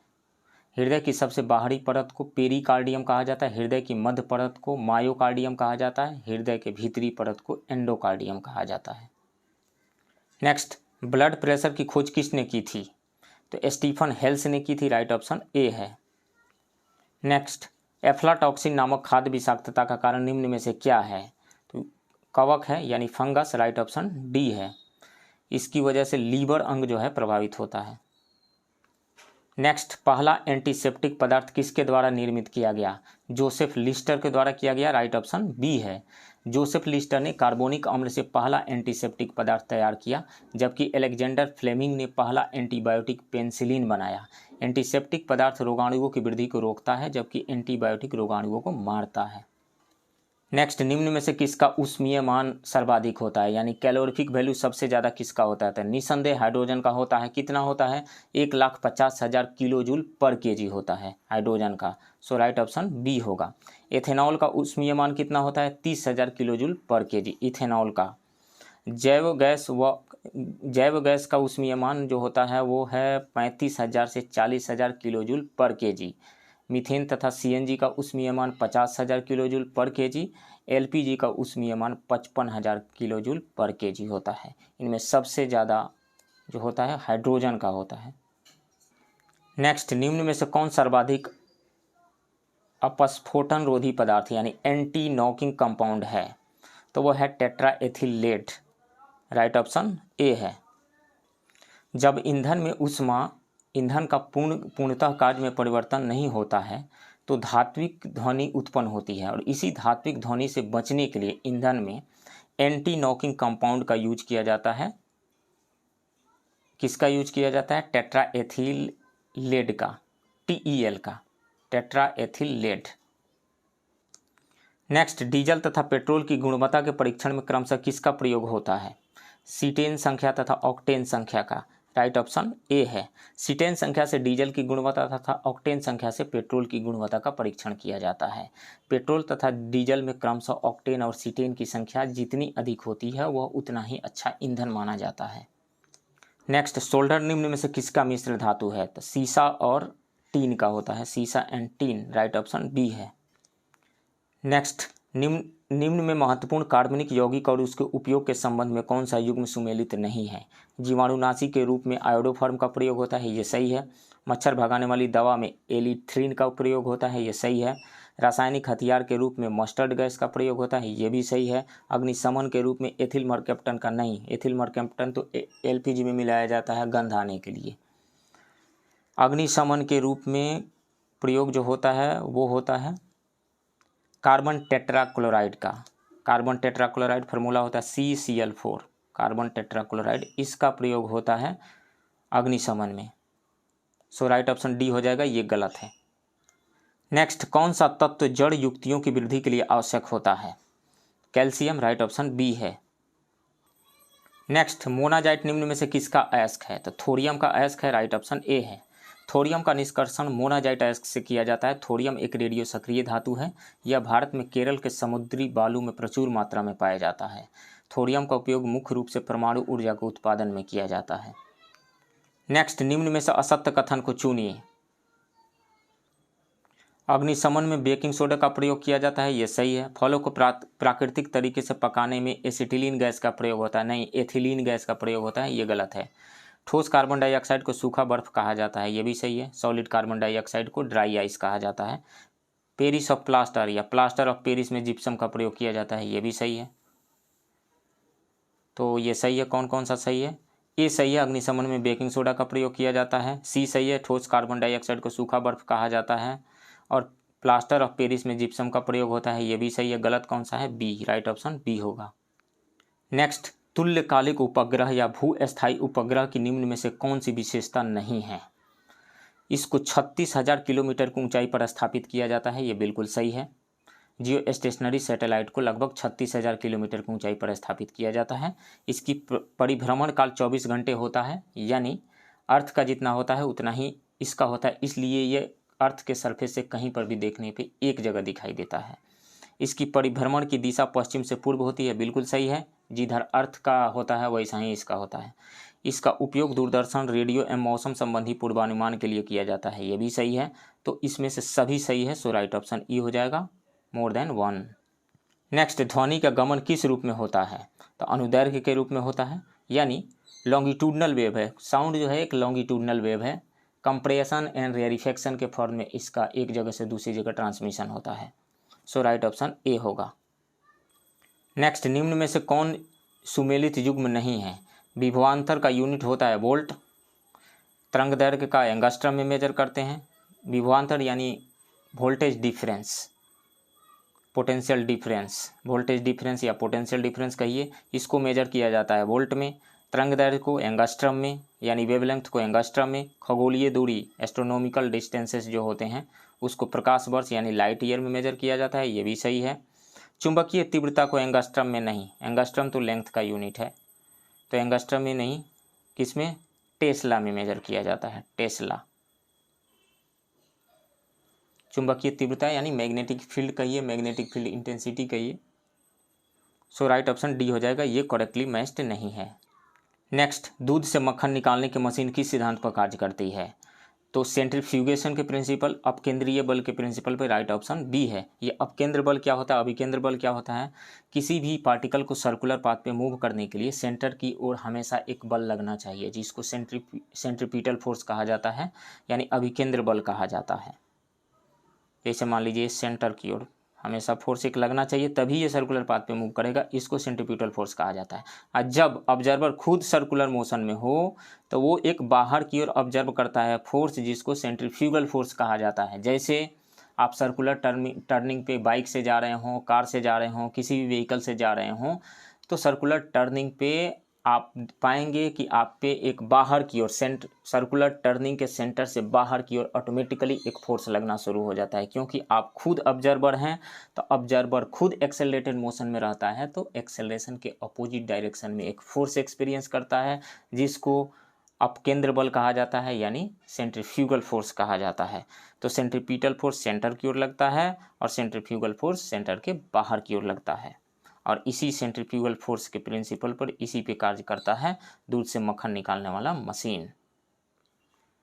हृदय की सबसे बाहरी परत को पेरिकार्डियम कहा जाता है, हृदय की मध्य परत को मायोकार्डियम कहा जाता है, हृदय के भीतरी परत को एंडोकार्डियम कहा जाता है। नेक्स्ट, ब्लड प्रेशर की खोज किसने की थी? तो स्टीफन हेल्स ने की थी, राइट ऑप्शन ए है। नेक्स्ट, एफ्लाटॉक्सिन नामक खाद्य विषाक्तता का कारण निम्न में से क्या है? तो कवक है, यानी फंगस, राइट ऑप्शन डी है। इसकी वजह से लीवर अंग जो है प्रभावित होता है। नेक्स्ट, पहला एंटीसेप्टिक पदार्थ किसके द्वारा निर्मित किया गया? जोसेफ लिस्टर के द्वारा किया गया, राइट ऑप्शन बी है। जोसेफ लिस्टर ने कार्बोनिक अम्ल से पहला एंटीसेप्टिक पदार्थ तैयार किया, जबकि अलेक्जेंडर फ्लेमिंग ने पहला एंटीबायोटिक पेनिसिलिन बनाया। एंटीसेप्टिक पदार्थ रोगाणुओं की वृद्धि को रोकता है, जबकि एंटीबायोटिक रोगाणुओं को मारता है। नेक्स्ट, निम्न में से किसका ऊष्मीय मान सर्वाधिक होता है, यानी कैलोरीफिक वैल्यू सबसे ज़्यादा किसका होता है? तो निसंदेह हाइड्रोजन का होता है। कितना होता है? 1,50,000 किलो जूल पर केजी होता है हाइड्रोजन का। सो राइट ऑप्शन बी होगा। एथेनॉल का ऊष्मीय मान कितना होता है? 30,000 किलो जूल पर केजी इथेनॉल का। जैव गैस का ऊष्मीय मान जो होता है वो है 35,000 से 40,000 किलो जूल पर केजी। मीथेन तथा CNG का ऊष्मीय मान 50,000 किलो जूल पर केजी। LPG का ऊष्मीय मान 55,000 किलो जूल पर केजी होता है। इनमें सबसे ज़्यादा जो होता है हाइड्रोजन का होता है। नेक्स्ट, निम्न में से कौन सर्वाधिक अपस्फोटन रोधी पदार्थ यानी एंटी नॉकिंग कंपाउंड है? तो वो है टेट्राएथिलेट, राइट ऑप्शन ए है। जब ईंधन में ईंधन का पूर्णतः कार्य में परिवर्तन नहीं होता है तो धात्विक ध्वनि उत्पन्न होती है, और इसी धात्विक ध्वनि से बचने के लिए ईंधन में एंटी नॉकिंग कंपाउंड का यूज किया जाता है। किसका यूज किया जाता है? टेट्राएथिलेट का, TEL का, टेट्राएथिलेट। नेक्स्ट, डीजल तथा पेट्रोल की गुणवत्ता के परीक्षण में क्रमशः किसका प्रयोग होता है? सीटेन संख्या तथा ऑक्टेन संख्या का, राइट ऑप्शन ए है। सीटेन संख्या से डीजल की गुणवत्ता तथा ऑक्टेन संख्या से पेट्रोल की गुणवत्ता का परीक्षण किया जाता है। पेट्रोल तथा डीजल में क्रमशः ऑक्टेन और सीटेन की संख्या जितनी अधिक होती है वह उतना ही अच्छा ईंधन माना जाता है। नेक्स्ट, सोल्डर निम्न में से किसका मिश्र धातु है? तो सीसा और टीन का होता है, सीसा and tin, right option B है। नेक्स्ट, निम्न में महत्वपूर्ण कार्बनिक यौगिक और उसके उपयोग के संबंध में कौन सा युग्म सुमेलित नहीं है? जीवाणुनाशी के रूप में आयोडोफॉर्म का प्रयोग होता है, ये सही है। मच्छर भगाने वाली दवा में एलिथ्रीन का प्रयोग होता है, ये सही है। रासायनिक हथियार के रूप में मस्टर्ड गैस का प्रयोग होता है, ये भी सही है। अग्निशमन के रूप में एथिल मरकैप्टन का नहीं, एथिल मरकैप्टन तो LPG में मिलाया जाता है गंध आने के लिए। अग्निशमन के रूप में प्रयोग जो होता है वो होता है कार्बन टेट्राक्लोराइड का। कार्बन टेट्राक्लोराइड फार्मूला होता है CCl4, कार्बन टेट्राक्लोराइड, इसका प्रयोग होता है अग्निशमन में। सो राइट ऑप्शन डी हो जाएगा, ये गलत है। नेक्स्ट, कौन सा तत्व जड़ युक्तियों की वृद्धि के लिए आवश्यक होता है? कैल्शियम, राइट ऑप्शन बी है। नेक्स्ट, मोनाजाइट निम्न में से किसका अयस्क है? तो थोरियम का अयस्क है, राइट ऑप्शन ए है। थोरियम का निष्कर्षण मोनाजाइट अयस्क से किया जाता है। थोरियम एक रेडियो सक्रिय धातु है। यह भारत में केरल के समुद्री बालू में प्रचुर मात्रा में पाया जाता है। थोरियम का उपयोग मुख्य रूप से परमाणु ऊर्जा के उत्पादन में किया जाता है। नेक्स्ट, निम्न में से असत्य कथन को चुनिए। अग्निशमन में बेकिंग सोडा का प्रयोग किया जाता है, ये सही है। फलों को प्राकृतिक तरीके से पकाने में एसिटिलीन गैस का प्रयोग होता है, नहीं, एथिलीन गैस का प्रयोग होता है, ये गलत है। ठोस कार्बन डाइऑक्साइड को सूखा बर्फ कहा जाता है, ये भी सही है। सॉलिड कार्बन डाइऑक्साइड को ड्राई आइस कहा जाता है। पेरिस ऑफ प्लास्टर या प्लास्टर ऑफ पेरिस में जिप्सम का प्रयोग किया जाता है, ये भी सही है। तो ये सही है, कौन कौन सा सही है? ए सही है, अग्निशमन में बेकिंग सोडा का प्रयोग किया जाता है। सी सही है, ठोस कार्बन डाइऑक्साइड को सूखा बर्फ कहा जाता है। और प्लास्टर ऑफ पेरिस में जिप्सम का प्रयोग होता है, ये भी सही है। गलत कौन सा है? बी, राइट ऑप्शन बी होगा। नेक्स्ट, तुल्यकालिक उपग्रह या भू-स्थायी उपग्रह की निम्न में से कौन सी विशेषता नहीं है? इसको 36,000 किलोमीटर की ऊंचाई पर स्थापित किया जाता है, ये बिल्कुल सही है। जियो स्टेशनरी सैटेलाइट को लगभग 36,000 किलोमीटर की ऊंचाई पर स्थापित किया जाता है। इसकी परिभ्रमण काल 24 घंटे होता है, यानी अर्थ का जितना होता है उतना ही इसका होता है, इसलिए ये अर्थ के सरफेस से कहीं पर भी देखने पे एक जगह दिखाई देता है। इसकी परिभ्रमण की दिशा पश्चिम से पूर्व होती है, बिल्कुल सही है। जिधर अर्थ का होता है वैसा ही इसका होता है। इसका उपयोग दूरदर्शन, रेडियो एवं मौसम संबंधी पूर्वानुमान के लिए किया जाता है, ये भी सही है। तो इसमें से सभी सही है, सो राइट ऑप्शन ई हो जाएगा, मोर देन 1। नेक्स्ट, ध्वनि का गमन किस रूप में होता है? तो अनुदैर्घ्य के रूप में होता है, यानी लॉन्गिट्यूडनल वेव है। साउंड जो है एक लॉन्गिट्यूडनल वेव है। कंप्रेशन एंड रेरिफिकेशन के फॉर्म में इसका एक जगह से दूसरी जगह ट्रांसमिशन होता है, सो राइट ऑप्शन ए होगा। नेक्स्ट, निम्न में से कौन सुमेलित युग्म नहीं है? विभवांतर का यूनिट होता है वोल्ट। तरंग दैर्घ्य का एंगस्ट्रम में मेजर करते हैं। विभवांतर यानी voltage difference, potential difference, voltage difference या पोटेंशियल डिफरेंस कहिए, इसको मेजर किया जाता है वोल्ट में। तरंग दैर्घ्य को एंगस्ट्रम में, यानी वेवलेंथ को एंगस्ट्रम में। खगोलीय दूरी, एस्ट्रोनॉमिकल डिस्टेंसेस जो होते हैं उसको प्रकाश वर्ष यानी लाइट ईयर में मेजर किया जाता है, ये भी सही है। चुंबकीय तीव्रता को एंगस्ट्रम में नहीं, एंगस्ट्रम तो लेंथ का यूनिट है, तो एंगस्ट्रम में नहीं, किसमें? टेस्ला में मेजर किया जाता है, टेस्ला। चुंबकीय तीव्रता यानी मैग्नेटिक फील्ड कहिए, मैग्नेटिक फील्ड इंटेंसिटी कहिए, सो राइट ऑप्शन डी हो जाएगा, ये करेक्टली मैच्ड नहीं है। नेक्स्ट, दूध से मक्खन निकालने की मशीन किस सिद्धांत पर कार्य करती है? तो सेंट्रीफ्यूगेशन के प्रिंसिपल, अपकेंद्रीय बल के प्रिंसिपल पे राइट ऑप्शन बी है। ये अपकेंद्र बल क्या होता है, अभिकेंद्र बल क्या होता है? किसी भी पार्टिकल को सर्कुलर पाथ पे मूव करने के लिए सेंटर की ओर हमेशा एक बल लगना चाहिए, जिसको सेंट्रीपिटल फोर्स कहा जाता है, यानी अभिकेंद्र बल कहा जाता है। जैसे मान लीजिए सेंटर की ओर हमेशा फोर्स एक लगना चाहिए, तभी ये सर्कुलर पाथ पे मूव करेगा, इसको सेंट्रीपिटल फोर्स कहा जाता है। और जब ऑब्जर्वर खुद सर्कुलर मोशन में हो तो वो एक बाहर की ओर ऑब्जर्व करता है फोर्स, जिसको सेंट्रीफ्यूगल फोर्स कहा जाता है। जैसे आप सर्कुलर टर्निंग पे बाइक से जा रहे हों, कार से जा रहे हों, किसी भी व्हीकल से जा रहे हों, तो सर्कुलर टर्निंग पे आप पाएंगे कि आप पे एक बाहर की ओर सर्कुलर टर्निंग के सेंटर से बाहर की ओर ऑटोमेटिकली एक फोर्स लगना शुरू हो जाता है, क्योंकि आप खुद ऑब्जर्वर हैं। तो ऑब्जर्वर खुद एक्सेलरेटेड मोशन में रहता है, तो एक्सेलरेशन के अपोजिट डायरेक्शन में एक फोर्स एक्सपीरियंस करता है, जिसको अपकेंद्र बल कहा जाता है, यानी सेंट्रीफ्यूगल फोर्स कहा जाता है। तो सेंट्रीपिटल फोर्स सेंटर की ओर लगता है और सेंट्रीफ्यूगल फोर्स सेंटर के बाहर की ओर लगता है, और इसी सेंट्रीफ्यूगल फोर्स के प्रिंसिपल पर इसी पे कार्य करता है दूध से मक्खन निकालने वाला मशीन।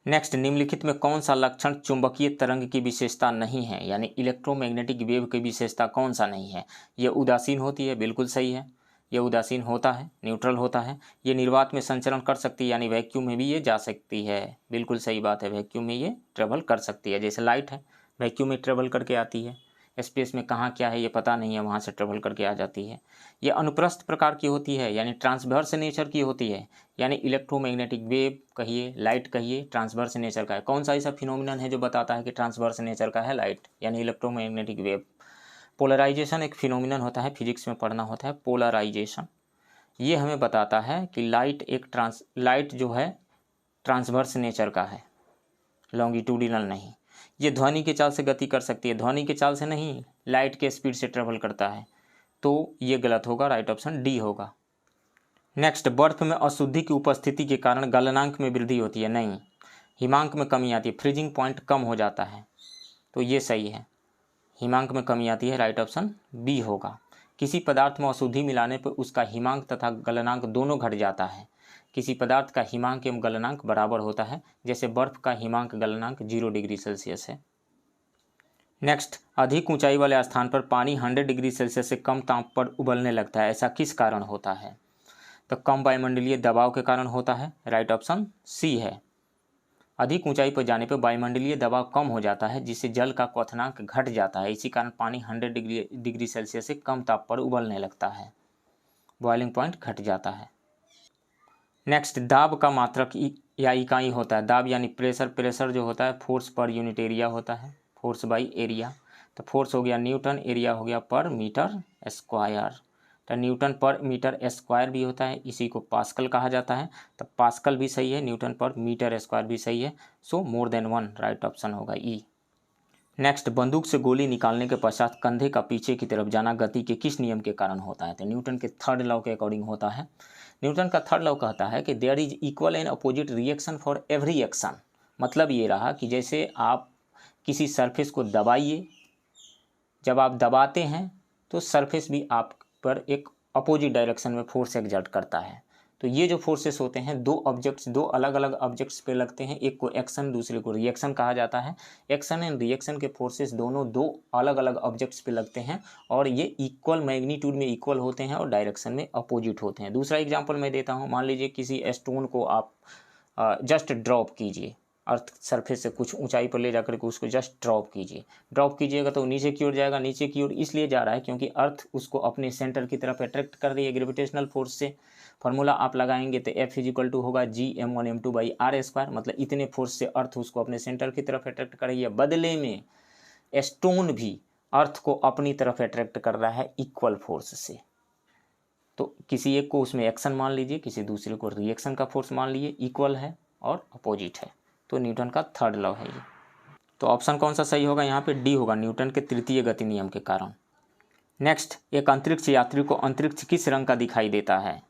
नेक्स्ट, निम्नलिखित में कौन सा लक्षण चुंबकीय तरंग की विशेषता नहीं है, यानी इलेक्ट्रोमैग्नेटिक वेव की विशेषता कौन सा नहीं है? ये उदासीन होती है, बिल्कुल सही है, ये उदासीन होता है, न्यूट्रल होता है। ये निर्वात में संचरण कर सकती है, यानी वैक्यूम में भी ये जा सकती है, बिल्कुल सही बात है, वैक्यूम में ये ट्रेवल कर सकती है। जैसे लाइट है, वैक्यूम में ट्रेवल करके आती है, स्पेस में कहाँ क्या है ये पता नहीं है, वहाँ से ट्रेवल करके आ जाती है। ये अनुप्रस्थ प्रकार की होती है, यानी ट्रांसवर्स नेचर की होती है, यानी इलेक्ट्रोमैग्नेटिक वेव कहिए, लाइट कहिए, ट्रांसवर्स नेचर का है। कौन सा ऐसा फिनोमिनन है जो बताता है कि ट्रांसवर्स नेचर का है लाइट, यानी इलेक्ट्रोमैग्नेटिक वेव? पोलराइजेशन एक फिनोमिनन होता है, फिजिक्स में पढ़ना होता है पोलराइजेशन। ये हमें बताता है कि लाइट जो है ट्रांसवर्स नेचर का है, लॉन्गिट्यूडिनल नहीं। ये ध्वनि के चाल से गति कर सकती है, ध्वनि के चाल से नहीं, लाइट के स्पीड से ट्रेवल करता है, तो ये गलत होगा, राइट ऑप्शन डी होगा। नेक्स्ट, बर्फ में अशुद्धि की उपस्थिति के कारण गलनांक में वृद्धि होती है, नहीं। हिमांक में कमी आती है, फ्रीजिंग पॉइंट कम हो जाता है, तो ये सही है, हिमांक में कमी आती है, राइट ऑप्शन बी होगा। किसी पदार्थ में अशुद्धि मिलाने पर उसका हिमांक तथा गलनांक दोनों घट जाता है। किसी पदार्थ का हिमांक एवं गलनांक बराबर होता है, जैसे बर्फ का हिमांक गलनांक 0 डिग्री सेल्सियस है। नेक्स्ट, अधिक ऊंचाई वाले स्थान पर पानी 100 डिग्री सेल्सियस से कम ताप पर उबलने लगता है, ऐसा किस कारण होता है? तो कम वायुमंडलीय दबाव के कारण होता है, राइट ऑप्शन सी है। अधिक ऊंचाई पर जाने पर वायुमंडलीय दबाव कम हो जाता है, जिससे जल का क्वथनांक घट जाता है, इसी कारण पानी 100 डिग्री सेल्सियस से कम ताप पर उबलने लगता है, बॉइलिंग पॉइंट घट जाता है। नेक्स्ट, दाब का मात्रक या इकाई होता है। दाब यानी प्रेशर, प्रेशर जो होता है फोर्स पर यूनिट एरिया होता है, फोर्स बाई एरिया। तो फोर्स हो गया न्यूटन, एरिया हो गया पर मीटर स्क्वायर। तो न्यूटन पर मीटर स्क्वायर भी होता है, इसी को पास्कल कहा जाता है। तो पास्कल भी सही है, न्यूटन पर मीटर स्क्वायर भी सही है। सो मोर देन 1 राइट ऑप्शन होगा ई। नेक्स्ट, बंदूक से गोली निकालने के पश्चात कंधे का पीछे की तरफ जाना गति के किस नियम के कारण होता है? तो न्यूटन के थर्ड लॉ के अकॉर्डिंग होता है। न्यूटन का थर्ड लॉ कहता है कि there is equal and opposite reaction for every action. मतलब ये रहा कि जैसे आप किसी सरफेस को दबाइए, जब आप दबाते हैं तो सरफेस भी आप पर एक अपोजिट डायरेक्शन में फोर्स एक्सर्ट करता है। तो ये जो फोर्सेस होते हैं दो अलग अलग ऑब्जेक्ट्स पे लगते हैं, एक को एक्शन दूसरे को रिएक्शन कहा जाता है। एक्शन एंड रिएक्शन के फोर्सेस दोनों दो अलग अलग ऑब्जेक्ट्स पे लगते हैं और ये इक्वल मैग्नीट्यूड में इक्वल होते हैं और डायरेक्शन में अपोजिट होते हैं। दूसरा एग्जांपल मैं देता हूँ, मान लीजिए किसी स्टोन को आप जस्ट ड्रॉप कीजिए, अर्थ सरफेस से कुछ ऊंचाई पर ले जाकर के उसको जस्ट ड्रॉप कीजिए। ड्रॉप कीजिएगा तो नीचे की ओर जाएगा, नीचे की ओर इसलिए जा रहा है क्योंकि अर्थ उसको अपने सेंटर की तरफ अट्रैक्ट कर रही है ग्रेविटेशनल फोर्स से। फार्मूला आप लगाएंगे तो F = होगा Gm1m2/r², मतलब इतने फोर्स से अर्थ उसको अपने सेंटर की तरफ अट्रैक्ट कर रही है। बदले में स्टोन भी अर्थ को अपनी तरफ अट्रैक्ट कर रहा है इक्वल फोर्स से। तो किसी एक को उसमें एक्शन मान लीजिए, किसी दूसरे को रिएक्शन का फोर्स मान लीजिए, इक्वल है और अपोजिट है। तो न्यूटन का थर्ड लॉ है ये। तो ऑप्शन कौन सा सही होगा यहाँ पे? डी होगा, न्यूटन के तृतीय गति नियम के कारण। नेक्स्ट, एक अंतरिक्ष यात्री को अंतरिक्ष किस रंग का दिखाई देता है?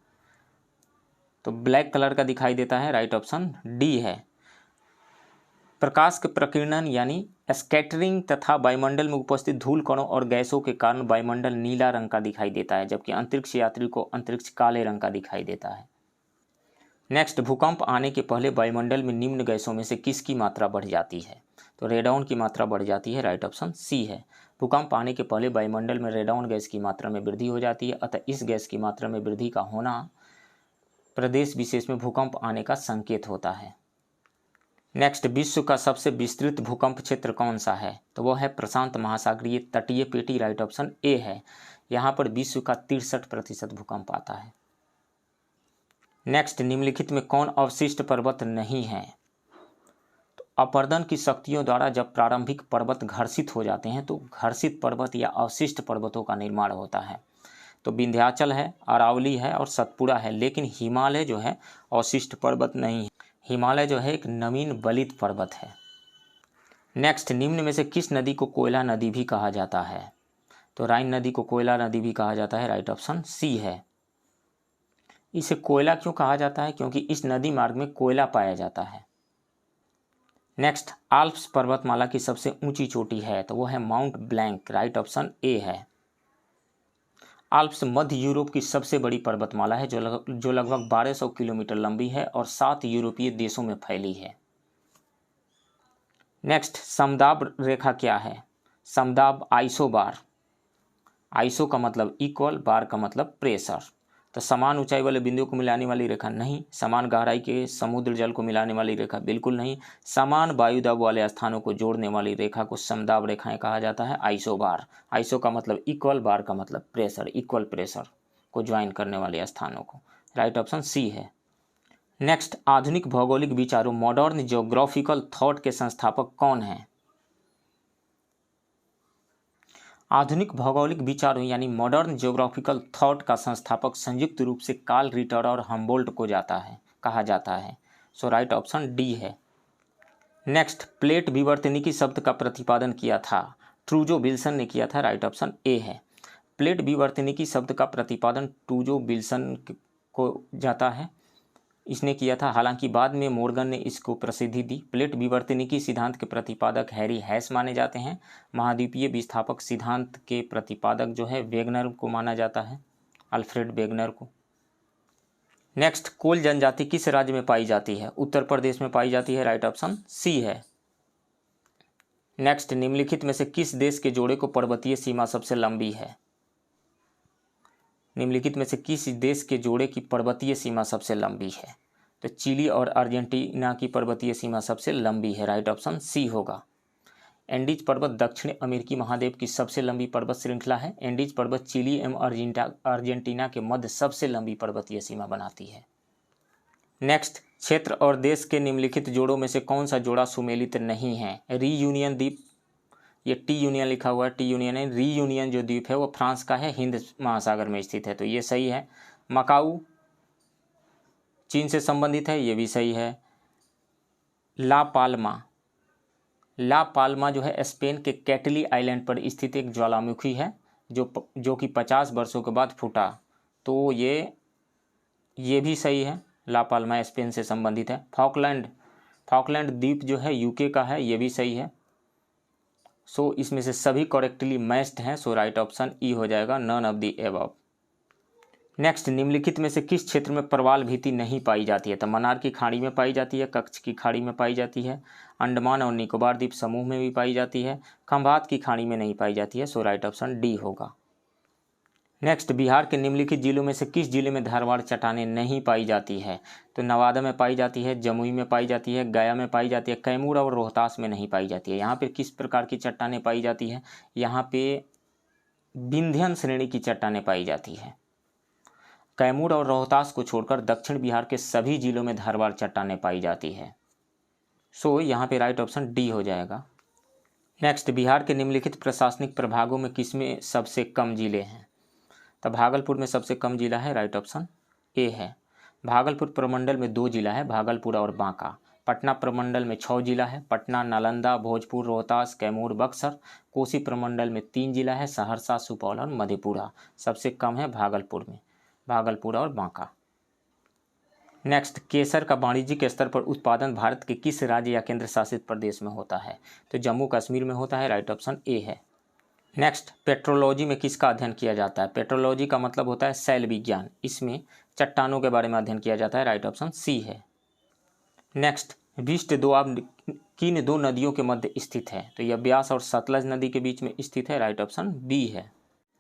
तो ब्लैक कलर का दिखाई देता है, राइट ऑप्शन डी है। प्रकाश के प्रकीर्णन यानी स्कैटरिंग तथा वायुमंडल में उपस्थित धूल कणों और गैसों के कारण वायुमंडल नीला रंग का दिखाई देता है, जबकि अंतरिक्ष यात्री को अंतरिक्ष काले रंग का दिखाई देता है। नेक्स्ट, भूकंप आने के पहले वायुमंडल में निम्न गैसों में से किसकी मात्रा बढ़ जाती है? तो रेडॉन की मात्रा बढ़ जाती है, राइट ऑप्शन सी है। भूकंप आने के पहले वायुमंडल में रेडॉन गैस की मात्रा में वृद्धि हो जाती है, अतः इस गैस की मात्रा में वृद्धि का होना प्रदेश विशेष में भूकंप आने का संकेत होता है। नेक्स्ट, विश्व का सबसे विस्तृत भूकंप क्षेत्र कौन सा है? तो वह है प्रशांत महासागरीय तटीय पेटी, राइट ऑप्शन ए है। यहाँ पर विश्व का 63% भूकंप आता है। नेक्स्ट, निम्नलिखित में कौन अवशिष्ट पर्वत नहीं है? तो अपर्दन की शक्तियों द्वारा जब प्रारंभिक पर्वत घर्षित हो जाते हैं तो घर्षित पर्वत या अवशिष्ट पर्वतों का निर्माण होता है। तो विंध्याचल है, अरावली है और सतपुड़ा है, लेकिन हिमालय जो है अवशिष्ट पर्वत नहीं है। हिमालय जो है एक नवीन बलित पर्वत है। नेक्स्ट, निम्न में से किस नदी को कोयला नदी भी कहा जाता है? तो राइन नदी को कोयला नदी भी कहा जाता है, राइट ऑप्शन सी है। इसे कोयला क्यों कहा जाता है? क्योंकि इस नदी मार्ग में कोयला पाया जाता है। नेक्स्ट, आल्प्स पर्वतमाला की सबसे ऊंची चोटी है, तो वह है mount blank, right option A है। आल्प्स मध्य यूरोप की सबसे बड़ी पर्वतमाला है जो लगभग 1200 किलोमीटर लंबी है और 7 यूरोपीय देशों में फैली है। नेक्स्ट, समदाब रेखा क्या है? समदाब आइसो बार, आइसो का मतलब इक्वल, बार का मतलब प्रेशर। तो समान ऊंचाई वाले बिंदुओं को मिलाने वाली रेखा नहीं, समान गहराई के समुद्र जल को मिलाने वाली रेखा बिल्कुल नहीं, समान वायुदाब वाले स्थानों को जोड़ने वाली रेखा को समदाब रेखाएं कहा जाता है, आइसो बार। आइसो का मतलब इक्वल, बार का मतलब प्रेशर, इक्वल प्रेशर को ज्वाइन करने वाले स्थानों को, राइट ऑप्शन सी है। नेक्स्ट, आधुनिक भौगोलिक विचारों मॉडर्न जियोग्राफिकल थॉट के संस्थापक कौन हैं? आधुनिक भौगोलिक विचारों यानी मॉडर्न जियोग्राफिकल थॉट का संस्थापक संयुक्त रूप से कार्ल रिटर और हम्बोल्ट को कहा जाता है। सो राइट ऑप्शन डी है। नेक्स्ट, प्लेट विवर्तनिकी शब्द का प्रतिपादन किया था, ट्रूजो विल्सन ने किया था, राइट ऑप्शन ए है। प्लेट विवर्तनिकी शब्द का प्रतिपादन ट्रूजो विल्सन को जाता है। इसने किया था। हालांकि बाद में मोर्गन ने इसको प्रसिद्धि दी। प्लेट विवर्तनिकी सिद्धांत के प्रतिपादक हैरी हैस माने जाते हैं। महाद्वीपीय विस्थापक सिद्धांत के प्रतिपादक जो है वेगनर को माना जाता है, अल्फ्रेड वेगनर को। नेक्स्ट, कोल जनजाति किस राज्य में पाई जाती है? उत्तर प्रदेश में पाई जाती है, राइट ऑप्शन सी है। नेक्स्ट, निम्नलिखित में से किस देश के जोड़े को पर्वतीय सीमा सबसे लंबी है? निम्नलिखित में से किस देश के जोड़े की पर्वतीय सीमा सबसे लंबी है? तो चिली और अर्जेंटीना की पर्वतीय सीमा सबसे लंबी है, राइट ऑप्शन सी होगा। एंडीज पर्वत दक्षिण अमेरिकी महाद्वीप की सबसे लंबी पर्वत श्रृंखला है। एंडीज पर्वत चिली एवं अर्जेंटीना के मध्य सबसे लंबी पर्वतीय सीमा बनाती है। नेक्स्ट, क्षेत्र और देश के निम्नलिखित जोड़ों में से कौन सा जोड़ा सुमेलित नहीं है? रीयूनियन द्वीप, ये टी यूनियन लिखा हुआ है, टी यूनियन है। रीयूनियन जो द्वीप है वो फ्रांस का है, हिंद महासागर में स्थित है, तो ये सही है। मकाऊ चीन से संबंधित है, ये भी सही है। ला पाल्मा जो है स्पेन के कैटली आइलैंड पर स्थित एक ज्वालामुखी है जो कि 50 वर्षों के बाद फूटा, तो ये भी सही है। ला पाल्मा स्पेन से संबंधित है। फॉकलैंड द्वीप जो है यूके का है, ये भी सही है। सो इसमें से सभी करेक्टली मैच्ड हैं, सो राइट ऑप्शन ई हो जाएगा, none of the above. Next, निम्नलिखित में से किस क्षेत्र में प्रवाल भित्ति नहीं पाई जाती है? तो मन्नार की खाड़ी में पाई जाती है, कच्छ की खाड़ी में पाई जाती है, अंडमान और निकोबार द्वीप समूह में भी पाई जाती है, खंभात की खाड़ी में नहीं पाई जाती है, सो राइट ऑप्शन डी होगा। नेक्स्ट, बिहार के निम्नलिखित जिलों में से किस जिले में धारवाड़ चट्टानें नहीं पाई जाती है? तो नवादा में पाई जाती है, जमुई में पाई जाती है, गया में पाई जाती है, कैमूर और रोहतास में नहीं पाई जाती है। यहाँ पे किस प्रकार की चट्टानें पाई जाती है? यहाँ पे विंध्यन श्रेणी की चट्टानें पाई जाती है। कैमूर और रोहतास को छोड़कर दक्षिण बिहार के सभी जिलों में धारवाड़ चट्टानें पाई जाती है, सो यहाँ पे राइट ऑप्शन डी हो जाएगा। नेक्स्ट, बिहार के निम्नलिखित प्रशासनिक प्रभागों में किसमें सबसे कम जिले हैं? तो भागलपुर में सबसे कम जिला है, राइट ऑप्शन ए है। भागलपुर प्रमंडल में 2 जिला है, भागलपुर और बांका। पटना प्रमंडल में 6 जिला है, पटना, नालंदा, भोजपुर, रोहतास, कैमूर, बक्सर। कोसी प्रमंडल में 3 जिला है, सहरसा, सुपौल और मधेपुरा। सबसे कम है भागलपुर में, भागलपुर और बांका। नेक्स्ट, केसर का वाणिज्यिक स्तर पर उत्पादन भारत के किस राज्य या केंद्र शासित प्रदेश में होता है? तो जम्मू कश्मीर में होता है, राइट ऑप्शन ए है। नेक्स्ट, पेट्रोलॉजी में किसका अध्ययन किया जाता है? पेट्रोलॉजी का मतलब होता है शैल विज्ञान, इसमें चट्टानों के बारे में अध्ययन किया जाता है, राइट ऑप्शन सी है। नेक्स्ट, विशिष्ट दोआब किन 2 नदियों के मध्य स्थित है? तो यह ब्यास और सतलज नदी के बीच में स्थित है, राइट ऑप्शन बी है।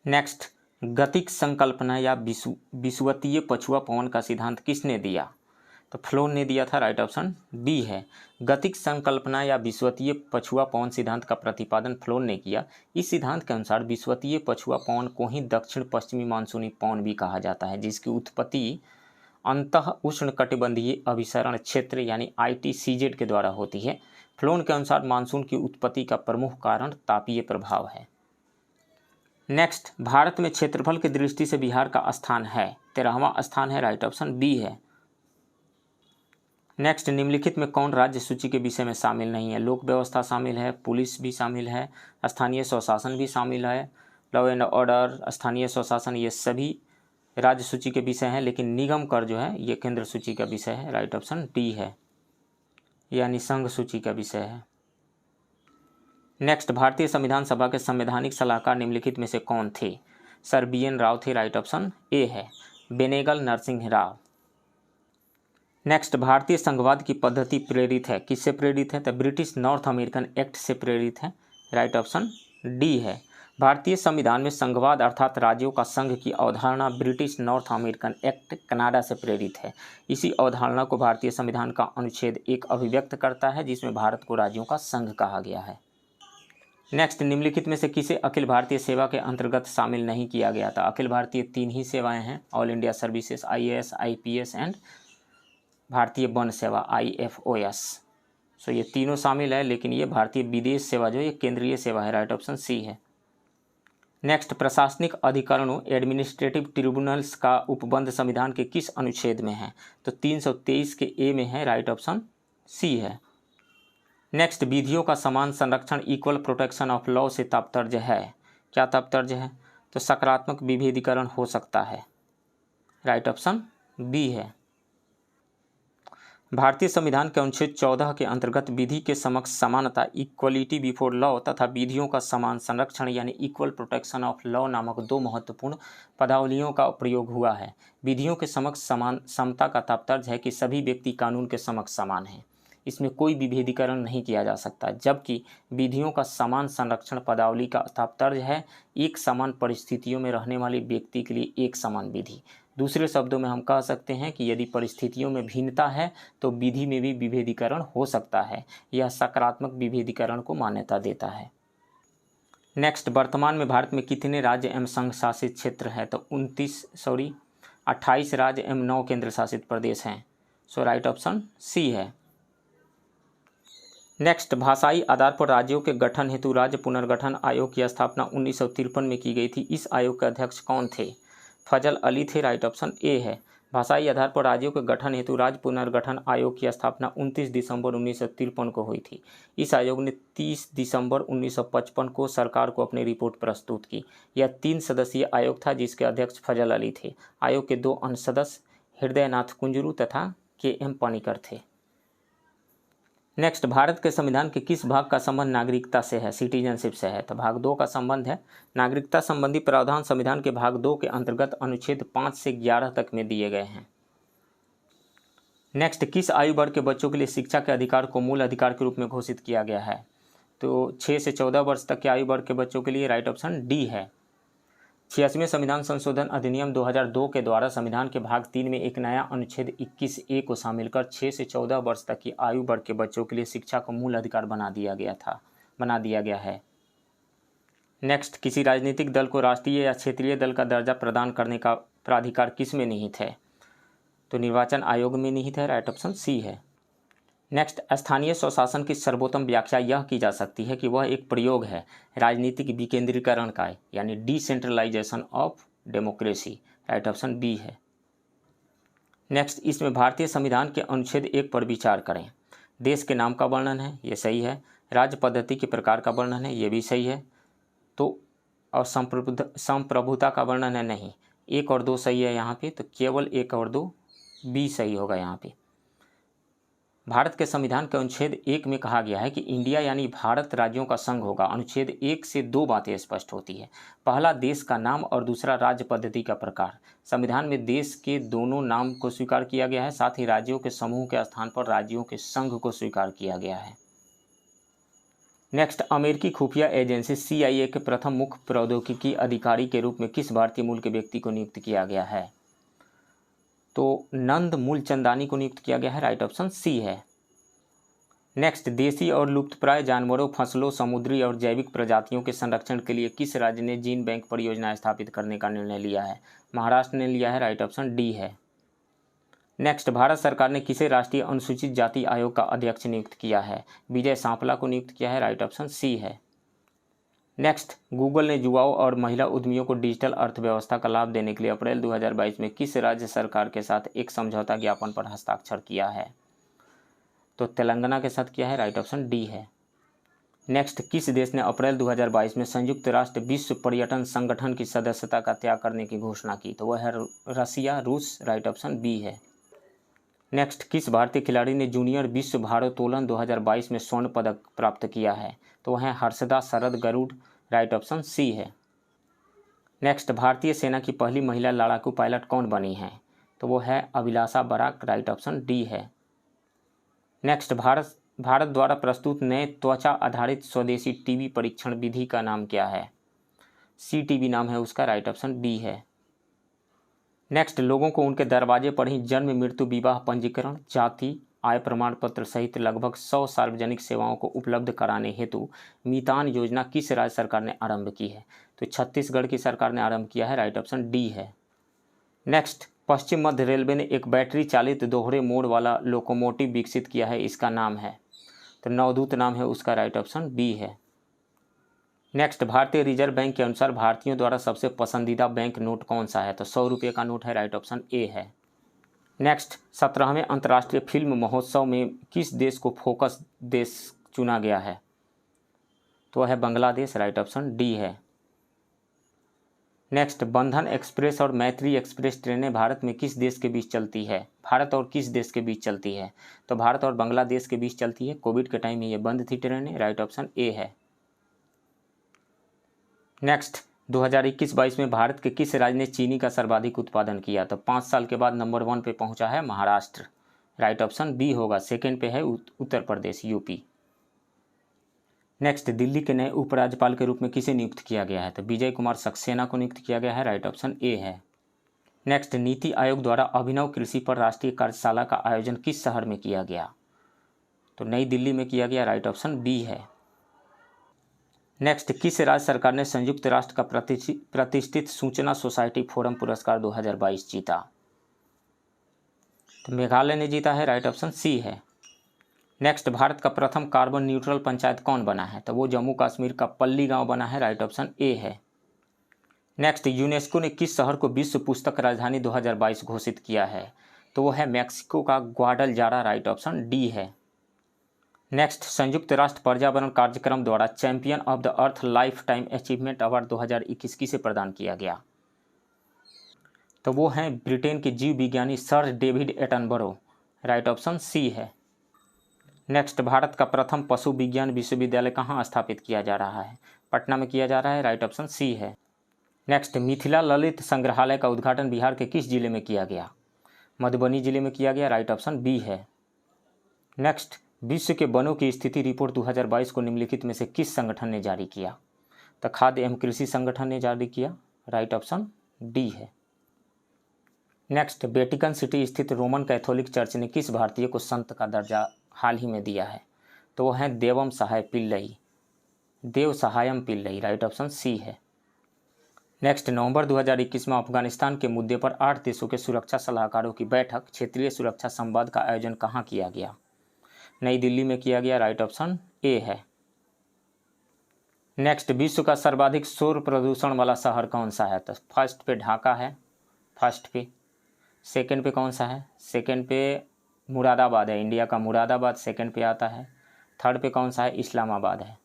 नेक्स्ट, गतिक संकल्पना या विषुवतीय पछुआ पवन का सिद्धांत किसने दिया? तो फ्लोन ने दिया था, राइट ऑप्शन बी है। गतिक संकल्पना या विषुवतीय पछुआ पवन सिद्धांत का प्रतिपादन फ्लोन ने किया। इस सिद्धांत के अनुसार विषुवतीय पछुआ पवन को ही दक्षिण पश्चिमी मानसूनी पवन भी कहा जाता है, जिसकी उत्पत्ति अंतः उष्णकटिबंधीय अभिसरण क्षेत्र यानी ITCZ के द्वारा होती है। फ्लोन के अनुसार मानसून की उत्पत्ति का प्रमुख कारण तापीय प्रभाव है। नेक्स्ट, भारत में क्षेत्रफल की दृष्टि से बिहार का स्थान है, 13वां स्थान है, राइट ऑप्शन बी है। नेक्स्ट, निम्नलिखित में कौन राज्य सूची के विषय में शामिल नहीं है? लोक व्यवस्था शामिल है, पुलिस भी शामिल है, स्थानीय स्वशासन भी शामिल है, लॉ एंड ऑर्डर, स्थानीय स्वशासन, ये सभी राज्य सूची के विषय हैं, लेकिन निगम कर जो है ये केंद्र सूची का विषय है, राइट ऑप्शन डी है, यानी संघ सूची का विषय है। नेक्स्ट, भारतीय संविधान सभा के संवैधानिक सलाहकार निम्नलिखित में से कौन थे? सर BN राव थे, राइट ऑप्शन ए है। बेनेगल नरसिंह राव। नेक्स्ट, भारतीय संघवाद की पद्धति प्रेरित है, किससे प्रेरित है? तो ब्रिटिश नॉर्थ अमेरिकन एक्ट से प्रेरित है, राइट ऑप्शन डी है। भारतीय संविधान में संघवाद अर्थात राज्यों का संघ की अवधारणा British north American act Canada से प्रेरित है। इसी अवधारणा को भारतीय संविधान का अनुच्छेद 1 अभिव्यक्त करता है, जिसमें भारत को राज्यों का संघ कहा गया है। नेक्स्ट, निम्नलिखित में से किसे अखिल भारतीय सेवा के अंतर्गत शामिल नहीं किया गया था? अखिल भारतीय 3 ही सेवाएं हैं, all India services, IAS, IPS and भारतीय वन सेवा, IFOS। सो ये तीनों शामिल है, लेकिन ये भारतीय विदेश सेवा जो ये केंद्रीय सेवा है, राइट ऑप्शन सी है। नेक्स्ट, प्रशासनिक अधिकरणों एडमिनिस्ट्रेटिव ट्रिब्यूनल्स का उपबंध संविधान के किस अनुच्छेद में है? तो 323 के ए में है, राइट ऑप्शन सी है। नेक्स्ट, विधियों का समान संरक्षण इक्वल प्रोटेक्शन ऑफ लॉ से तात्पर्य है, क्या तात्पर्य है? तो सकारात्मक विभेदीकरण हो सकता है, राइट ऑप्शन बी है। भारतीय संविधान के अनुच्छेद 14 के अंतर्गत विधि के समक्ष समानता, इक्वलिटी बिफोर लॉ तथा विधियों का समान संरक्षण यानी इक्वल प्रोटेक्शन ऑफ लॉ नामक दो महत्वपूर्ण पदावलियों का प्रयोग हुआ है। विधियों के समक्ष समान समता का तात्पर्य है कि सभी व्यक्ति कानून के समक्ष समान हैं, इसमें कोई विभेदीकरण नहीं किया जा सकता, जबकि विधियों का समान संरक्षण पदावली का तात्पर्य है एक समान परिस्थितियों में रहने वाले व्यक्ति के लिए एक समान विधि। दूसरे शब्दों में हम कह सकते हैं कि यदि परिस्थितियों में भिन्नता है तो विधि में भी विभेदीकरण हो सकता है। यह सकारात्मक विभेदीकरण को मान्यता देता है। नेक्स्ट, वर्तमान में भारत में कितने राज्य एवं संघ शासित क्षेत्र है? तो 28 राज्य एवं 9 केंद्र शासित प्रदेश हैं। सो राइट ऑप्शन सी है। नेक्स्ट, भाषाई आधार पर राज्यों के गठन हेतु राज्य पुनर्गठन आयोग की स्थापना 1953 में की गई थी। इस आयोग के अध्यक्ष कौन थे? फजल अली थे। राइट ऑप्शन ए है। भाषाई आधार पर राज्यों के गठन हेतु राज्य पुनर्गठन आयोग की स्थापना 29 दिसंबर 1953 को हुई थी। इस आयोग ने 30 दिसंबर 1955 को सरकार को अपनी रिपोर्ट प्रस्तुत की। यह 3 सदस्यीय आयोग था जिसके अध्यक्ष फजल अली थे। आयोग के 2 अन्य सदस्य हृदयनाथ कुंजरू तथा के.एम. पानिकर थे। नेक्स्ट, भारत के संविधान के किस भाग का संबंध नागरिकता से है? सिटीजनशिप से है। तो भाग 2 का संबंध है। नागरिकता संबंधी प्रावधान संविधान के भाग 2 के अंतर्गत अनुच्छेद 5 से 11 तक में दिए गए हैं। नेक्स्ट, किस आयु वर्ग के बच्चों के लिए शिक्षा के अधिकार को मूल अधिकार के रूप में घोषित किया गया है? तो 6 से 14 वर्ष तक के आयु वर्ग के बच्चों के लिए राइट ऑप्शन डी है। 86वें संविधान संशोधन अधिनियम 2002 के द्वारा संविधान के भाग 3 में एक नया अनुच्छेद 21A को शामिल कर 6 से 14 वर्ष तक की आयु वर्ग के बच्चों के लिए शिक्षा को मूल अधिकार बना दिया गया है। नेक्स्ट, किसी राजनीतिक दल को राष्ट्रीय या क्षेत्रीय दल का दर्जा प्रदान करने का प्राधिकार किस में निहित है? तो निर्वाचन आयोग में निहित है। राइट ऑप्शन सी है। नेक्स्ट, स्थानीय स्वशासन की सर्वोत्तम व्याख्या यह की जा सकती है कि वह एक प्रयोग है राजनीतिक विकेंद्रीकरण का, यानी decentralization of democracy. Right option B है। नेक्स्ट, इसमें भारतीय संविधान के अनुच्छेद 1 पर विचार करें। देश के नाम का वर्णन है, ये सही है। राज्य पद्धति के प्रकार का वर्णन है, ये भी सही है। तो और संप्रभुता का वर्णन है, नहीं। 1 और 2 सही है यहाँ पे, तो केवल 1 और 2 बी सही होगा यहाँ पे। भारत के संविधान के अनुच्छेद 1 में कहा गया है कि इंडिया यानी भारत राज्यों का संघ होगा। अनुच्छेद 1 से 2 बातें स्पष्ट होती है। पहला, देश का नाम, और दूसरा, राज्य पद्धति का प्रकार। संविधान में देश के दोनों नाम को स्वीकार किया गया है, साथ ही राज्यों के समूह के स्थान पर राज्यों के संघ को स्वीकार किया गया है। नेक्स्ट, अमेरिकी खुफिया एजेंसी CIA के प्रथम मुख्य प्रौद्योगिकी अधिकारी के रूप में किस भारतीय मूल के व्यक्ति को नियुक्त किया गया है? तो नंद मूलचंदानी को नियुक्त किया गया है। राइट ऑप्शन सी है। नेक्स्ट, देशी और लुप्तप्राय जानवरों, फसलों, समुद्री और जैविक प्रजातियों के संरक्षण के लिए किस राज्य ने जीन बैंक परियोजना स्थापित करने का निर्णय लिया है? महाराष्ट्र ने लिया है। राइट ऑप्शन डी है। नेक्स्ट, भारत सरकार ने किसे राष्ट्रीय अनुसूचित जाति आयोग का अध्यक्ष नियुक्त किया है? विजय सांपला को नियुक्त किया है। राइट ऑप्शन सी है। नेक्स्ट, गूगल ने युवाओं और महिला उद्यमियों को डिजिटल अर्थव्यवस्था का लाभ देने के लिए अप्रैल 2022 में किस राज्य सरकार के साथ एक समझौता ज्ञापन पर हस्ताक्षर किया है? तो तेलंगाना के साथ किया है। राइट ऑप्शन डी है। नेक्स्ट, किस देश ने अप्रैल 2022 में संयुक्त राष्ट्र विश्व पर्यटन संगठन की सदस्यता का त्याग करने की घोषणा की? तो वह है रसिया, रूस। राइट ऑप्शन बी है। नेक्स्ट, किस भारतीय खिलाड़ी ने जूनियर विश्व भारोत्तोलन 2022 में स्वर्ण पदक प्राप्त किया है? तो वह है हर्षदा शरद गरुड़। राइट ऑप्शन सी है। नेक्स्ट, भारतीय सेना की पहली महिला लड़ाकू पायलट कौन बनी है? तो वो है अभिलाषा बराक। राइट ऑप्शन डी है। नेक्स्ट, भारत द्वारा प्रस्तुत नए त्वचा आधारित स्वदेशी टीबी परीक्षण विधि का नाम क्या है? CTB नाम है उसका। राइट ऑप्शन बी है। नेक्स्ट, लोगों को उनके दरवाजे पर ही जन्म, मृत्यु, विवाह पंजीकरण, जाति, आय प्रमाण पत्र सहित लगभग 100 सार्वजनिक सेवाओं को उपलब्ध कराने हेतु मितान योजना किस राज्य सरकार ने आरंभ की है? तो छत्तीसगढ़ की सरकार ने आरंभ किया है। राइट ऑप्शन डी है। नेक्स्ट, पश्चिम मध्य रेलवे ने एक बैटरी चालित दोहरे मोड़ वाला लोकोमोटिव विकसित किया है, इसका नाम है? तो नवदूत नाम है उसका। राइट ऑप्शन बी है। नेक्स्ट, भारतीय रिजर्व बैंक के अनुसार भारतीयों द्वारा सबसे पसंदीदा बैंक नोट कौन सा है? तो 100 रुपये का नोट है। राइट ऑप्शन ए है। नेक्स्ट, 17वें अंतर्राष्ट्रीय फिल्म महोत्सव में किस देश को फोकस देश चुना गया है? तो वह है बांग्लादेश। राइट ऑप्शन डी है। नेक्स्ट, बंधन एक्सप्रेस और मैत्री एक्सप्रेस ट्रेनें भारत में किस देश के बीच चलती है? भारत और किस देश के बीच चलती है? तो भारत और बांग्लादेश के बीच चलती है। कोविड के टाइम में ये बंद थी ट्रेनें। राइट ऑप्शन ए है। नेक्स्ट, 2021-22 में भारत के किस राज्य ने चीनी का सर्वाधिक उत्पादन किया? तो 5 साल के बाद नंबर 1 पे पहुंचा है महाराष्ट्र। राइट ऑप्शन बी होगा। सेकेंड पे है उत्तर प्रदेश, यूपी। नेक्स्ट, दिल्ली के नए उपराज्यपाल के रूप में किसे नियुक्त किया गया है? तो विजय कुमार सक्सेना को नियुक्त किया गया है। राइट ऑप्शन ए है। नेक्स्ट, नीति आयोग द्वारा अभिनव कृषि पर राष्ट्रीय कार्यशाला का आयोजन किस शहर में किया गया? तो नई दिल्ली में किया गया। राइट ऑप्शन बी है। नेक्स्ट, किस राज्य सरकार ने संयुक्त राष्ट्र का प्रतिष्ठित सूचना सोसाइटी फोरम पुरस्कार 2022 जीता? तो मेघालय ने जीता है। राइट ऑप्शन सी है। नेक्स्ट, भारत का प्रथम कार्बन न्यूट्रल पंचायत कौन बना है? तो वो जम्मू कश्मीर का पल्ली गांव बना है। राइट ऑप्शन ए है। नेक्स्ट, यूनेस्को ने किस शहर को विश्व पुस्तक राजधानी 2022 घोषित किया है? तो वो है मैक्सिको का ग्वाडलजारा। राइट ऑप्शन डी है। नेक्स्ट, संयुक्त राष्ट्र पर्यावरण कार्यक्रम द्वारा champion of the earth life time achievement award 2021 किसे प्रदान किया गया? तो वो हैं ब्रिटेन के जीव विज्ञानी sir David Attenborough. Right option C है। नेक्स्ट, भारत का प्रथम पशु विज्ञान विश्वविद्यालय कहाँ स्थापित किया जा रहा है? पटना में किया जा रहा है। राइट ऑप्शन सी है। नेक्स्ट, मिथिला ललित संग्रहालय का उद्घाटन बिहार के किस जिले में किया गया? मधुबनी जिले में किया गया। राइट ऑप्शन बी है। नेक्स्ट, विश्व के वनों की स्थिति रिपोर्ट 2022 को निम्नलिखित में से किस संगठन ने जारी किया? तो खाद्य एवं कृषि संगठन ने जारी किया। राइट ऑप्शन डी है। नेक्स्ट, वेटिकन सिटी स्थित रोमन कैथोलिक चर्च ने किस भारतीय को संत का दर्जा हाल ही में दिया है? तो वो हैं देव सहायम पिल्लई। राइट ऑप्शन सी है। नेक्स्ट, नवंबर 2021 में अफगानिस्तान के मुद्दे पर 8 देशों के सुरक्षा सलाहकारों की बैठक क्षेत्रीय सुरक्षा संवाद का आयोजन कहाँ किया गया? नई दिल्ली में किया गया। राइट ऑप्शन ए है। नेक्स्ट, विश्व का सर्वाधिक शोर प्रदूषण वाला शहर कौन सा है? तो फर्स्ट पे ढाका है। फर्स्ट पे। सेकंड पे कौन सा है? सेकंड पे मुरादाबाद है। इंडिया का मुरादाबाद सेकंड पे आता है। थर्ड पे कौन सा है? इस्लामाबाद है।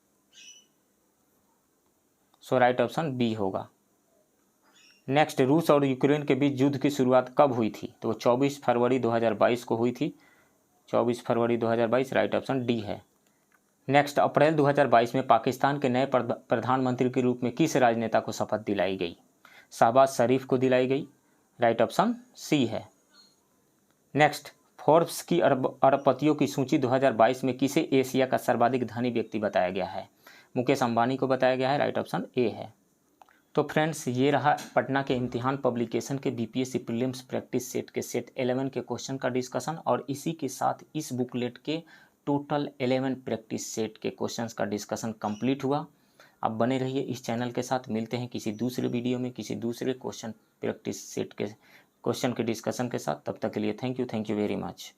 सो राइट ऑप्शन बी होगा। नेक्स्ट, रूस और यूक्रेन के बीच युद्ध की शुरुआत कब हुई थी? तो 24 फरवरी 2022 को हुई थी। 24 फरवरी 2022। राइट ऑप्शन डी है। नेक्स्ट, अप्रैल 2022 में पाकिस्तान के नए प्रधानमंत्री के रूप में किस राजनेता को शपथ दिलाई गई? शहबाज शरीफ को दिलाई गई। राइट ऑप्शन सी है। नेक्स्ट, फोर्ब्स की अरबपतियों की सूची 2022 में किसे एशिया का सर्वाधिक धनी व्यक्ति बताया गया है? मुकेश अंबानी को बताया गया है। राइट ऑप्शन ए है। तो फ्रेंड्स, ये रहा पटना के इम्तिहान पब्लिकेशन के बीपीएससी प्रीलिम्स प्रैक्टिस सेट के सेट 11 के क्वेश्चन का डिस्कशन, और इसी के साथ इस बुकलेट के टोटल 11 प्रैक्टिस सेट के क्वेश्चंस का डिस्कशन कंप्लीट हुआ। आप बने रहिए इस चैनल के साथ। मिलते हैं किसी दूसरे वीडियो में किसी दूसरे क्वेश्चन प्रैक्टिस सेट के क्वेश्चन के डिस्कशन के साथ। तब तक के लिए थैंक यू वेरी मच।